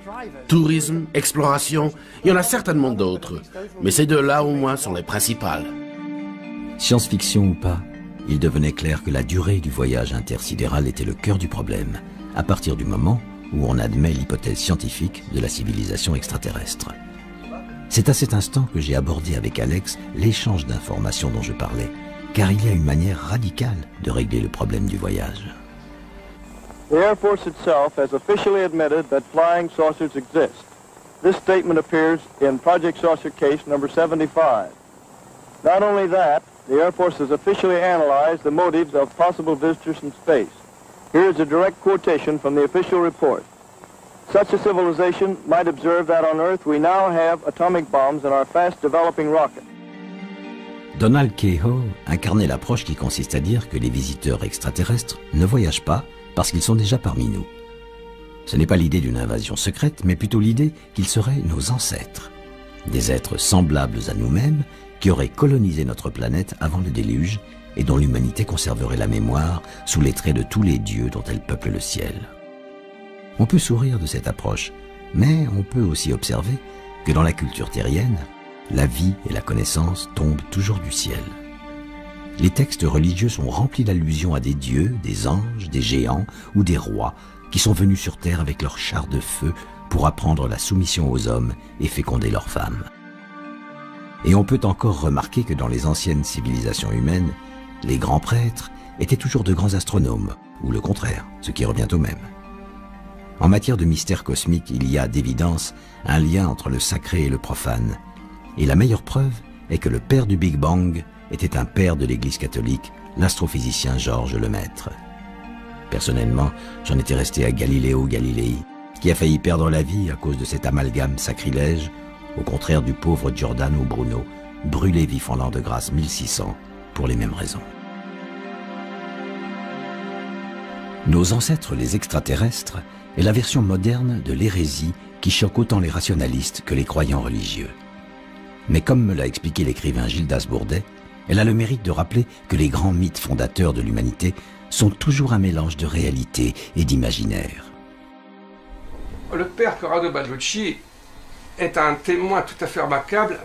Tourisme, exploration, il y en a certainement d'autres. Mais ces deux-là, au moins, sont les principales. Science-fiction ou pas, il devenait clair que la durée du voyage intersidéral était le cœur du problème, à partir du moment où on admet l'hypothèse scientifique de la civilisation extraterrestre. C'est à cet instant que j'ai abordé avec Alex l'échange d'informations dont je parlais, car il y a une manière radicale de régler le problème du voyage. The Air Force itself has officially admitted that flying saucers exist. This statement appears in Project Saucer case number 75. Not only that, the Air Force has officially analyzed the motives of possible visitors from space. Here is a direct quotation from the official report. Such a civilization might observe that on Earth we now have atomic bombs in our fast-developing rocket. Donald Keyhoe incarnait l'approche qui consiste à dire que les visiteurs extraterrestres ne voyagent pas parce qu'ils sont déjà parmi nous. Ce n'est pas l'idée d'une invasion secrète, mais plutôt l'idée qu'ils seraient nos ancêtres. Des êtres semblables à nous-mêmes qui auraient colonisé notre planète avant le déluge et dont l'humanité conserverait la mémoire sous les traits de tous les dieux dont elle peuple le ciel. On peut sourire de cette approche, mais on peut aussi observer que dans la culture terrienne, la vie et la connaissance tombent toujours du ciel. Les textes religieux sont remplis d'allusions à des dieux, des anges, des géants ou des rois qui sont venus sur terre avec leurs chars de feu pour apprendre la soumission aux hommes et féconder leurs femmes. Et on peut encore remarquer que dans les anciennes civilisations humaines, les grands prêtres étaient toujours de grands astronomes, ou le contraire, ce qui revient au même. En matière de mystère cosmique, il y a d'évidence un lien entre le sacré et le profane. Et la meilleure preuve est que le père du Big Bang était un père de l'Église catholique, l'astrophysicien Georges Lemaître. Personnellement, j'en étais resté à Galiléo Galilei, qui a failli perdre la vie à cause de cet amalgame sacrilège, au contraire du pauvre Giordano Bruno, brûlé vif en l'an de grâce 1600, pour les mêmes raisons. Nos ancêtres les extraterrestres est la version moderne de l'hérésie qui choque autant les rationalistes que les croyants religieux. Mais comme me l'a expliqué l'écrivain Gildas Bourdet, elle a le mérite de rappeler que les grands mythes fondateurs de l'humanité sont toujours un mélange de réalité et d'imaginaire. Le père Corrado Balducci est un témoin tout à fait remarquable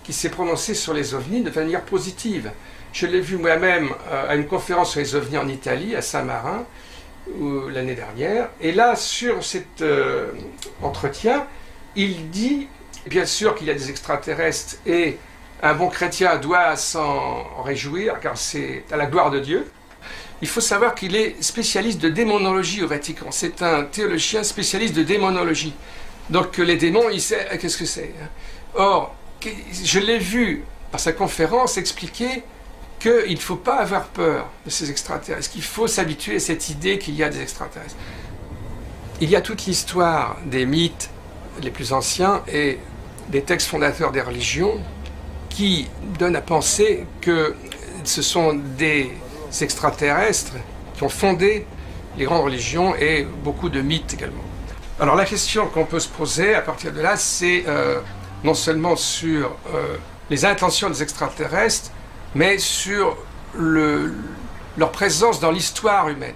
qui s'est prononcé sur les ovnis de manière positive. Je l'ai vu moi-même à une conférence sur les ovnis en Italie, à Saint-Marin, l'année dernière. Et là, sur cet entretien, il dit, bien sûr qu'il y a des extraterrestres et un bon chrétien doit s'en réjouir car c'est à la gloire de Dieu. Il faut savoir qu'il est spécialiste de démonologie au Vatican. C'est un théologien spécialiste de démonologie. Donc les démons, il sait qu'est-ce que c'est. Or, je l'ai vu par sa conférence expliquer qu'il ne faut pas avoir peur de ces extraterrestres, qu'il faut s'habituer à cette idée qu'il y a des extraterrestres. Il y a toute l'histoire des mythes les plus anciens et des textes fondateurs des religions qui donnent à penser que ce sont des extraterrestres qui ont fondé les grandes religions et beaucoup de mythes également. Alors la question qu'on peut se poser à partir de là, c'est non seulement sur les intentions des extraterrestres, mais sur leur présence dans l'histoire humaine.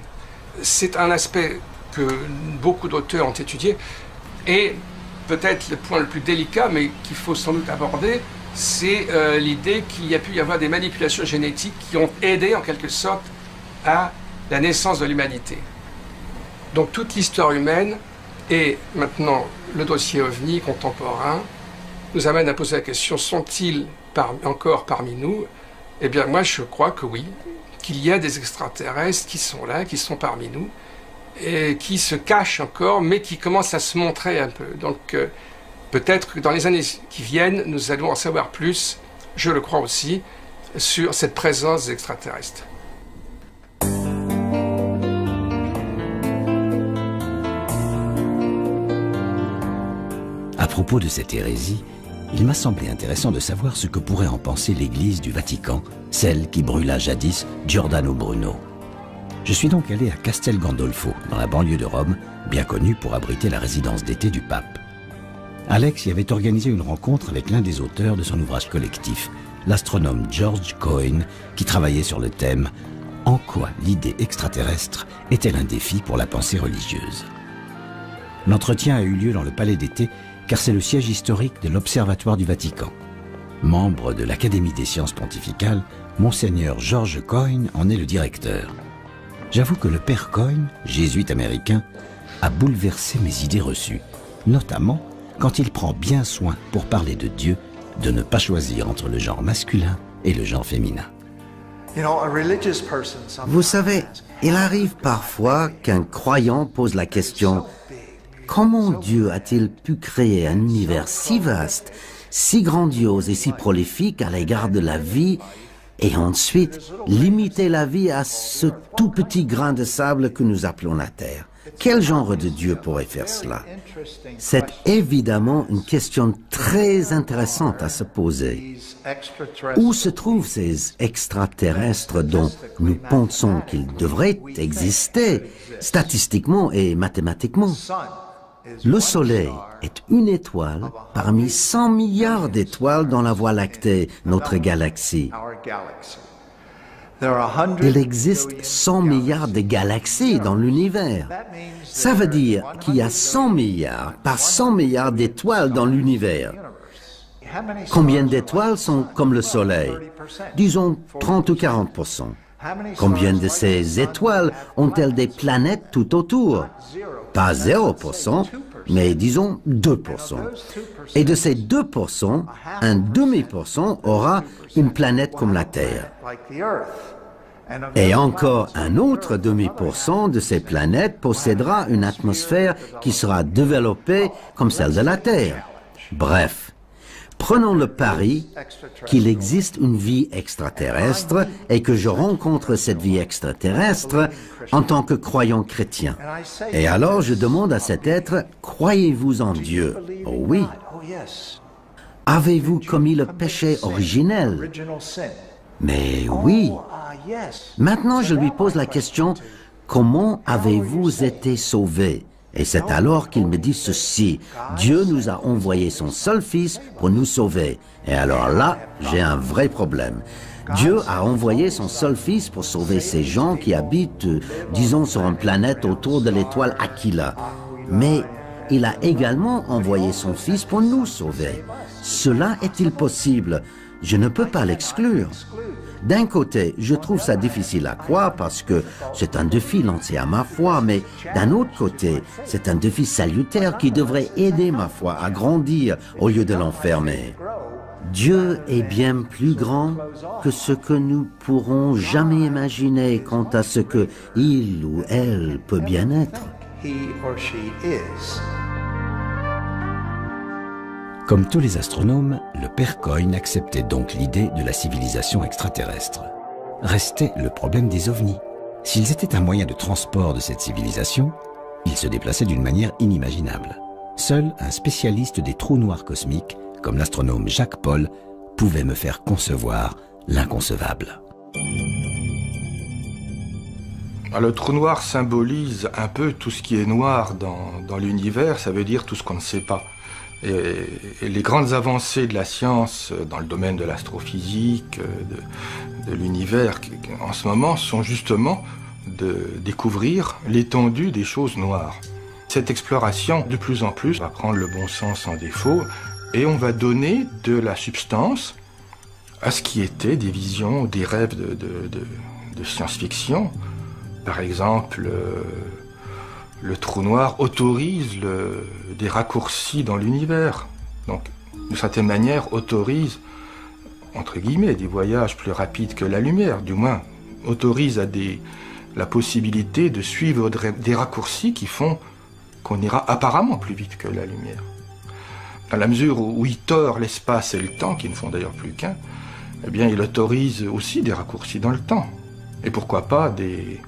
C'est un aspect que beaucoup d'auteurs ont étudié, et peut-être le point le plus délicat, mais qu'il faut sans doute aborder, c'est l'idée qu'il y a pu y avoir des manipulations génétiques qui ont aidé en quelque sorte à la naissance de l'humanité. Donc toute l'histoire humaine, et maintenant le dossier OVNI contemporain, nous amène à poser la question, sont-ils encore parmi nous? Eh bien, moi, je crois que oui, qu'il y a des extraterrestres qui sont là, qui sont parmi nous, et qui se cachent encore, mais qui commencent à se montrer un peu. Donc, peut-être que dans les années qui viennent, nous allons en savoir plus, je le crois aussi, sur cette présence des extraterrestres. À propos de cette hérésie, il m'a semblé intéressant de savoir ce que pourrait en penser l'Église du Vatican, celle qui brûla jadis Giordano Bruno. Je suis donc allé à Castel Gandolfo, dans la banlieue de Rome, bien connue pour abriter la résidence d'été du pape. Alex y avait organisé une rencontre avec l'un des auteurs de son ouvrage collectif, l'astronome George Coyne, qui travaillait sur le thème « En quoi l'idée extraterrestre est-elle un défi pour la pensée religieuse ?» L'entretien a eu lieu dans le palais d'été, car c'est le siège historique de l'Observatoire du Vatican. Membre de l'Académie des sciences pontificales, Monseigneur George Coyne en est le directeur. J'avoue que le père Coyne, jésuite américain, a bouleversé mes idées reçues, notamment quand il prend bien soin, pour parler de Dieu, de ne pas choisir entre le genre masculin et le genre féminin. Vous savez, il arrive parfois qu'un croyant pose la question: comment Dieu a-t-il pu créer un univers si vaste, si grandiose et si prolifique à l'égard de la vie, et ensuite limiter la vie à ce tout petit grain de sable que nous appelons la Terre. Quel genre de Dieu pourrait faire cela? C'est évidemment une question très intéressante à se poser. Où se trouvent ces extraterrestres dont nous pensons qu'ils devraient exister statistiquement et mathématiquement? Le Soleil est une étoile parmi 100 milliards d'étoiles dans la Voie lactée, notre galaxie. Il existe 100 milliards de galaxies dans l'univers. Ça veut dire qu'il y a 100 milliards par 100 milliards d'étoiles dans l'univers. Combien d'étoiles sont comme le Soleil? Disons 30 ou 40%. Combien de ces étoiles ont-elles des planètes tout autour? Pas 0%, mais disons 2%. Et de ces 2%, un demi% aura une planète comme la Terre. Et encore un autre demi% de ces planètes possédera une atmosphère qui sera développée comme celle de la Terre. Bref, prenons le pari qu'il existe une vie extraterrestre et que je rencontre cette vie extraterrestre en tant que croyant chrétien. Et alors je demande à cet être, croyez-vous en Dieu? Oh oui. Avez-vous commis le péché originel? Mais oui. Maintenant je lui pose la question, comment avez-vous été sauvé? Et c'est alors qu'il me dit ceci, Dieu nous a envoyé son seul fils pour nous sauver. Et alors là, j'ai un vrai problème. Dieu a envoyé son seul fils pour sauver ces gens qui habitent, disons, sur une planète autour de l'étoile Aquila. Mais il a également envoyé son fils pour nous sauver. Cela est-il possible? Je ne peux pas l'exclure. D'un côté, je trouve ça difficile à croire parce que c'est un défi lancé à ma foi, mais d'un autre côté, c'est un défi salutaire qui devrait aider ma foi à grandir au lieu de l'enfermer. Dieu est bien plus grand que ce que nous pourrons jamais imaginer quant à ce que il ou elle peut bien être. Comme tous les astronomes, le père Coyne acceptait donc l'idée de la civilisation extraterrestre. Restait le problème des ovnis. S'ils étaient un moyen de transport de cette civilisation, ils se déplaçaient d'une manière inimaginable. Seul un spécialiste des trous noirs cosmiques, comme l'astronome Jacques Paul, pouvait me faire concevoir l'inconcevable. Le trou noir symbolise un peu tout ce qui est noir dans l'univers, ça veut dire tout ce qu'on ne sait pas. Et les grandes avancées de la science dans le domaine de l'astrophysique, de l'univers en ce moment sont justement de découvrir l'étendue des choses noires. Cette exploration, de plus en plus, va prendre le bon sens en défaut et on va donner de la substance à ce qui était des visions, des rêves de science-fiction. Par exemple, le trou noir autorise des raccourcis dans l'univers. Donc, d'une certaine manière, autorise, entre guillemets, des voyages plus rapides que la lumière. Du moins, autorise à la possibilité de suivre des raccourcis qui font qu'on ira apparemment plus vite que la lumière. Dans la mesure où il tord l'espace et le temps, qui ne font d'ailleurs plus qu'un, eh bien, il autorise aussi des raccourcis dans le temps. Et pourquoi pas des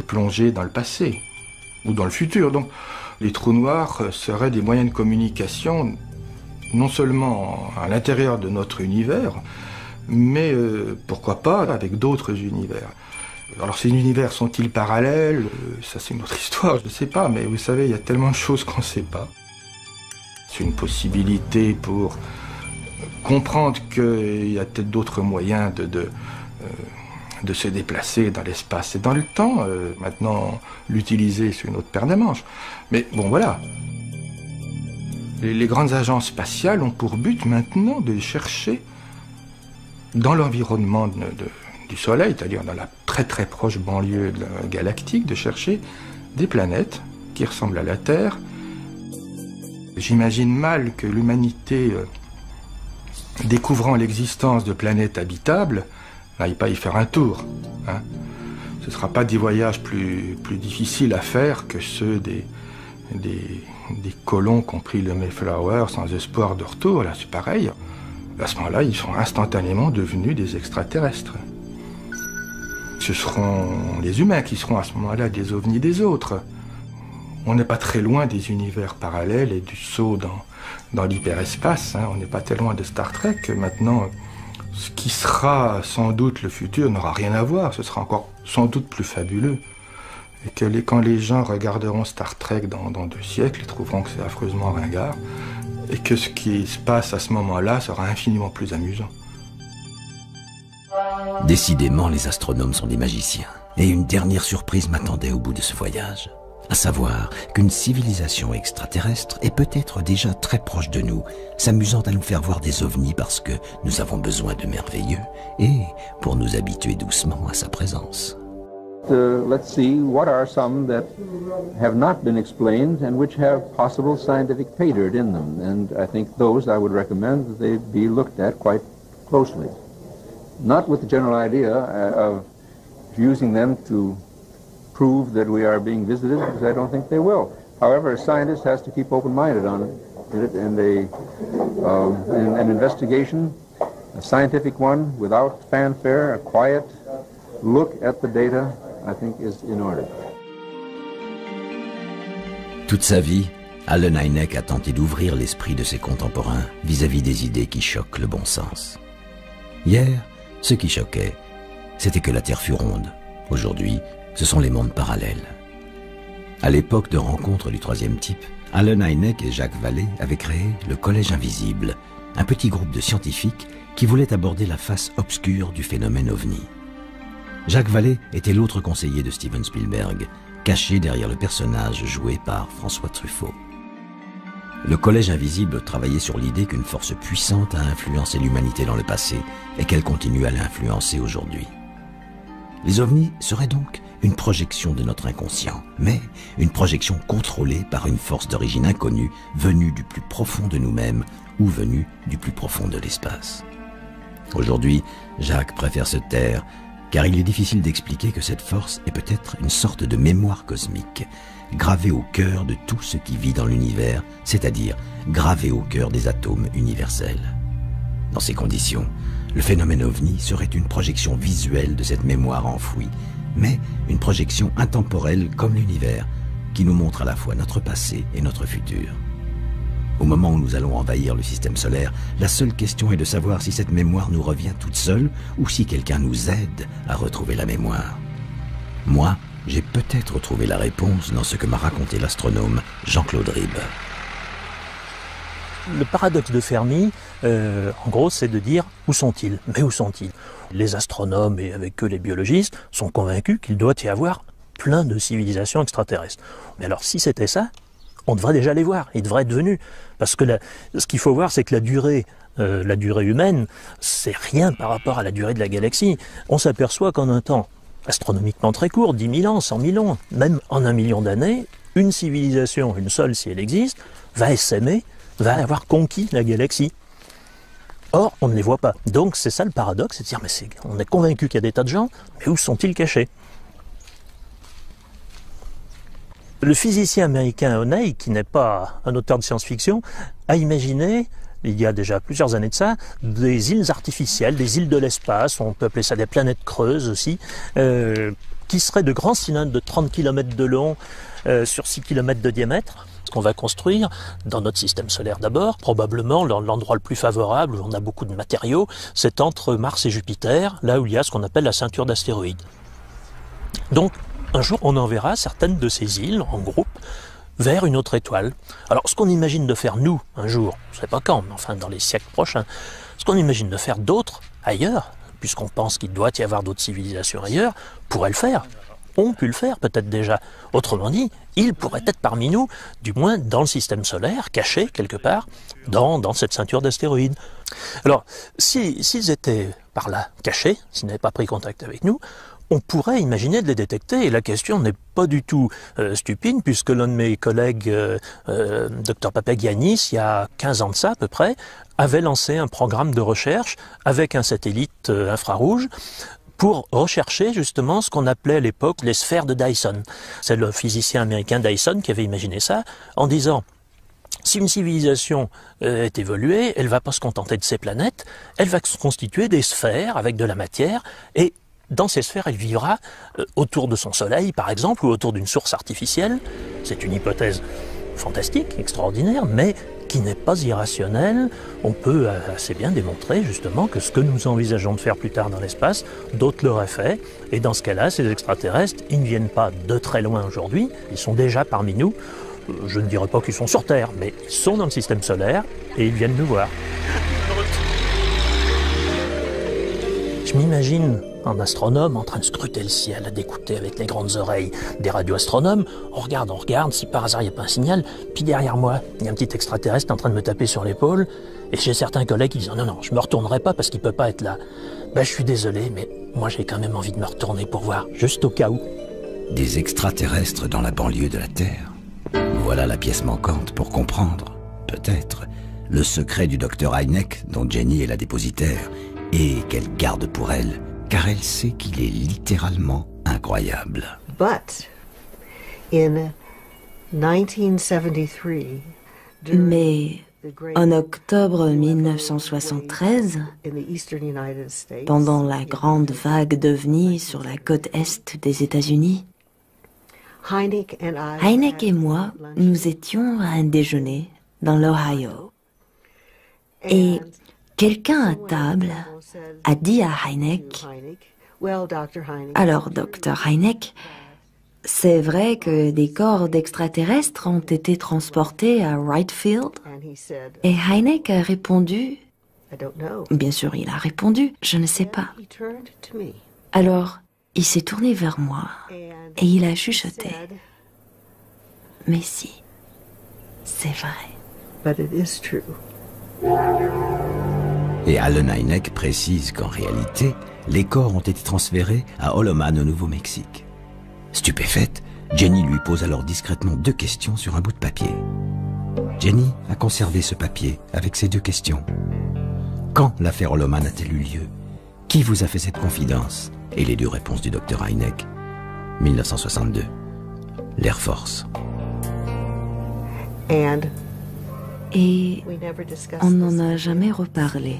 plongées dans le passé ou dans le futur. Donc, les trous noirs seraient des moyens de communication non seulement à l'intérieur de notre univers, mais pourquoi pas avec d'autres univers. Alors ces univers sont-ils parallèles? Ça c'est une autre histoire, je ne sais pas, mais vous savez, il y a tellement de choses qu'on ne sait pas. C'est une possibilité pour comprendre qu'il y a peut-être d'autres moyens de se déplacer dans l'espace et dans le temps. Maintenant, l'utiliser, c'est une autre paire de manches. Mais bon, voilà. Les grandes agences spatiales ont pour but maintenant de chercher dans l'environnement du Soleil, c'est-à-dire dans la très très proche banlieue galactique, de chercher des planètes qui ressemblent à la Terre. J'imagine mal que l'humanité, découvrant l'existence de planètes habitables, n'aille pas y faire un tour. Hein. Ce ne sera pas des voyages plus difficiles à faire que ceux des colons qui ont pris le Mayflower sans espoir de retour. Là, c'est pareil. À ce moment-là, ils sont instantanément devenus des extraterrestres. Ce seront les humains qui seront à ce moment-là des ovnis des autres. On n'est pas très loin des univers parallèles et du saut dans l'hyperespace. Hein. On n'est pas très loin de Star Trek. Maintenant, ce qui sera sans doute le futur n'aura rien à voir. Ce sera encore sans doute plus fabuleux. Et que quand les gens regarderont Star Trek dans 2 siècles, ils trouveront que c'est affreusement ringard. Et que ce qui se passe à ce moment-là sera infiniment plus amusant. Décidément, les astronomes sont des magiciens. Et une dernière surprise m'attendait au bout de ce voyage. À savoir qu'une civilisation extraterrestre est peut-être déjà très proche de nous, s'amusant à nous faire voir des ovnis parce que nous avons besoin de merveilleux et pour nous habituer doucement à sa présence. Let's see what are some that have not been explained and which have possible scientific pay dirt in them. And I think those I would recommend that they be looked at quite closely. Not with the general idea of using them to prove that we are being visited, because I don't think they will. However, a scientist has to keep open-minded on it, and an investigation, a scientific one, without fanfare, a quiet look at the data, I think is in order. Toute sa vie, Allen Hynek a tenté d'ouvrir l'esprit de ses contemporains vis-à-vis des idées qui choquent le bon sens. Hier, ce qui choquait, c'était que la Terre fût ronde. Aujourd'hui, ce sont les mondes parallèles. À l'époque de rencontre du troisième type, Allen Hynek et Jacques Vallée avaient créé le Collège Invisible, un petit groupe de scientifiques qui voulait aborder la face obscure du phénomène OVNI. Jacques Vallée était l'autre conseiller de Steven Spielberg, caché derrière le personnage joué par François Truffaut. Le Collège Invisible travaillait sur l'idée qu'une force puissante a influencé l'humanité dans le passé et qu'elle continue à l'influencer aujourd'hui. Les ovnis seraient donc une projection de notre inconscient, mais une projection contrôlée par une force d'origine inconnue venue du plus profond de nous-mêmes ou venue du plus profond de l'espace. Aujourd'hui, Jacques préfère se taire, car il est difficile d'expliquer que cette force est peut-être une sorte de mémoire cosmique, gravée au cœur de tout ce qui vit dans l'univers, c'est-à-dire gravée au cœur des atomes universels. Dans ces conditions, le phénomène OVNI serait une projection visuelle de cette mémoire enfouie, mais une projection intemporelle comme l'univers, qui nous montre à la fois notre passé et notre futur. Au moment où nous allons envahir le système solaire, la seule question est de savoir si cette mémoire nous revient toute seule ou si quelqu'un nous aide à retrouver la mémoire. Moi, j'ai peut-être trouvé la réponse dans ce que m'a raconté l'astronome Jean-Claude Ribes. Le paradoxe de Fermi, en gros, c'est de dire où sont-ils? Mais où sont-ils? Les astronomes et avec eux les biologistes sont convaincus qu'il doit y avoir plein de civilisations extraterrestres. Mais alors si c'était ça, on devrait déjà les voir, ils devraient être venus. Parce que ce qu'il faut voir, c'est que la durée humaine, c'est rien par rapport à la durée de la galaxie. On s'aperçoit qu'en un temps astronomiquement très court, 10 000 ans, 100 000 ans, même en 1 million d'années, une civilisation, une seule si elle existe, va essaimer, va avoir conquis la galaxie. Or, on ne les voit pas. Donc c'est ça le paradoxe, c'est de dire, mais on est convaincu qu'il y a des tas de gens, mais où sont-ils cachés? Le physicien américain O'Neill, qui n'est pas un auteur de science-fiction, a imaginé, il y a déjà plusieurs années de ça, des îles artificielles, des îles de l'espace, on peut appeler ça des planètes creuses aussi, qui seraient de grands cylindres de 30 km de long sur 6 km de diamètre, qu'on va construire dans notre système solaire d'abord. Probablement l'endroit le plus favorable, où on a beaucoup de matériaux, c'est entre Mars et Jupiter, là où il y a ce qu'on appelle la ceinture d'astéroïdes. Donc, un jour, on enverra certaines de ces îles, en groupe, vers une autre étoile. Alors, ce qu'on imagine de faire, nous, un jour, je ne sais pas quand, mais enfin dans les siècles prochains, ce qu'on imagine de faire d'autres, ailleurs, puisqu'on pense qu'il doit y avoir d'autres civilisations ailleurs, pourrait le faire. On peut le faire, peut-être déjà. Autrement dit, ils pourraient être parmi nous, du moins dans le système solaire, cachés quelque part, dans cette ceinture d'astéroïdes. Alors, s'ils étaient par là, cachés, s'ils n'avaient pas pris contact avec nous, on pourrait imaginer de les détecter, et la question n'est pas du tout stupide, puisque l'un de mes collègues, Dr Papagiannis, il y a 15 ans de ça à peu près, avait lancé un programme de recherche avec un satellite infrarouge pour rechercher justement ce qu'on appelait à l'époque les sphères de Dyson. C'est le physicien américain Dyson qui avait imaginé ça, en disant Si une civilisation est évoluée, elle ne va pas se contenter de ces planètes, elle va se constituer des sphères avec de la matière, et dans ces sphères, elle vivra autour de son soleil, par exemple, ou autour d'une source artificielle. C'est une hypothèse fantastique, extraordinaire, mais qui n'est pas irrationnelle. On peut assez bien démontrer justement que ce que nous envisageons de faire plus tard dans l'espace, d'autres l'auraient fait. Et dans ce cas-là, ces extraterrestres, ils ne viennent pas de très loin aujourd'hui, ils sont déjà parmi nous. Je ne dirais pas qu'ils sont sur Terre, mais ils sont dans le système solaire et ils viennent nous voir. Je m'imagine un astronome en train de scruter le ciel, d'écouter avec les grandes oreilles des radioastronomes. On regarde, si par hasard il n'y a pas un signal, puis derrière moi, il y a un petit extraterrestre en train de me taper sur l'épaule, et j'ai certains collègues qui disent « Non, je me retournerai pas parce qu'il peut pas être là. » Ben, je suis désolé, mais moi j'ai quand même envie de me retourner pour voir, juste au cas où. Des extraterrestres dans la banlieue de la Terre. Voilà la pièce manquante pour comprendre, peut-être, le secret du docteur Hynek dont Jenny est la dépositaire, et qu'elle garde pour elle, car elle sait qu'il est littéralement incroyable. But, in 1973, mais en octobre 1973, pendant la grande vague d'ovnis sur la côte est des États-Unis, Hynek et moi, nous étions à un déjeuner dans l'Ohio. Et quelqu'un à table a dit à Hynek, « Alors, Dr. Hynek, c'est vrai que des corps d'extraterrestres ont été transportés à Wright Field ?» Et Hynek a répondu, bien sûr il a répondu, « Je ne sais pas. » Alors, il s'est tourné vers moi et il a chuchoté, « Mais si, c'est vrai. » Et Allen Hynek précise qu'en réalité, les corps ont été transférés à Holloman au Nouveau-Mexique. Stupéfaite, Jenny lui pose alors discrètement 2 questions sur un bout de papier. Jenny a conservé ce papier avec ces 2 questions. Quand l'affaire Holloman a-t-elle eu lieu? Qui vous a fait cette confidence? Et les 2 réponses du docteur Hynek. 1962. L'Air Force. Et on n'en a jamais reparlé.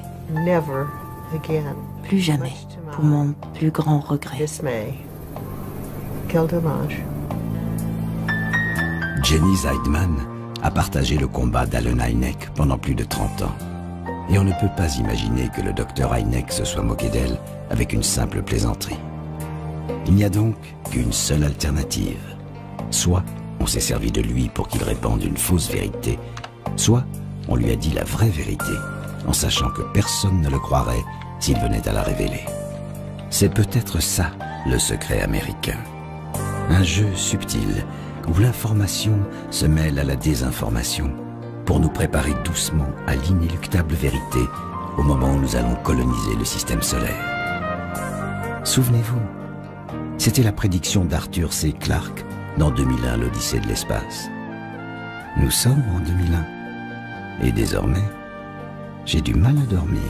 Plus jamais, pour mon plus grand regret. Jenny Zeidman a partagé le combat d'Allen Hynek pendant plus de 30 ans. Et on ne peut pas imaginer que le docteur Hynek se soit moqué d'elle avec une simple plaisanterie. Il n'y a donc qu'une seule alternative. Soit on s'est servi de lui pour qu'il répande une fausse vérité, soit on lui a dit la vraie vérité, en sachant que personne ne le croirait s'il venait à la révéler. C'est peut-être ça, le secret américain. Un jeu subtil, où l'information se mêle à la désinformation, pour nous préparer doucement à l'inéluctable vérité au moment où nous allons coloniser le système solaire. Souvenez-vous, c'était la prédiction d'Arthur C. Clarke dans 2001, l'Odyssée de l'espace. Nous sommes en 2001. Et désormais, j'ai du mal à dormir.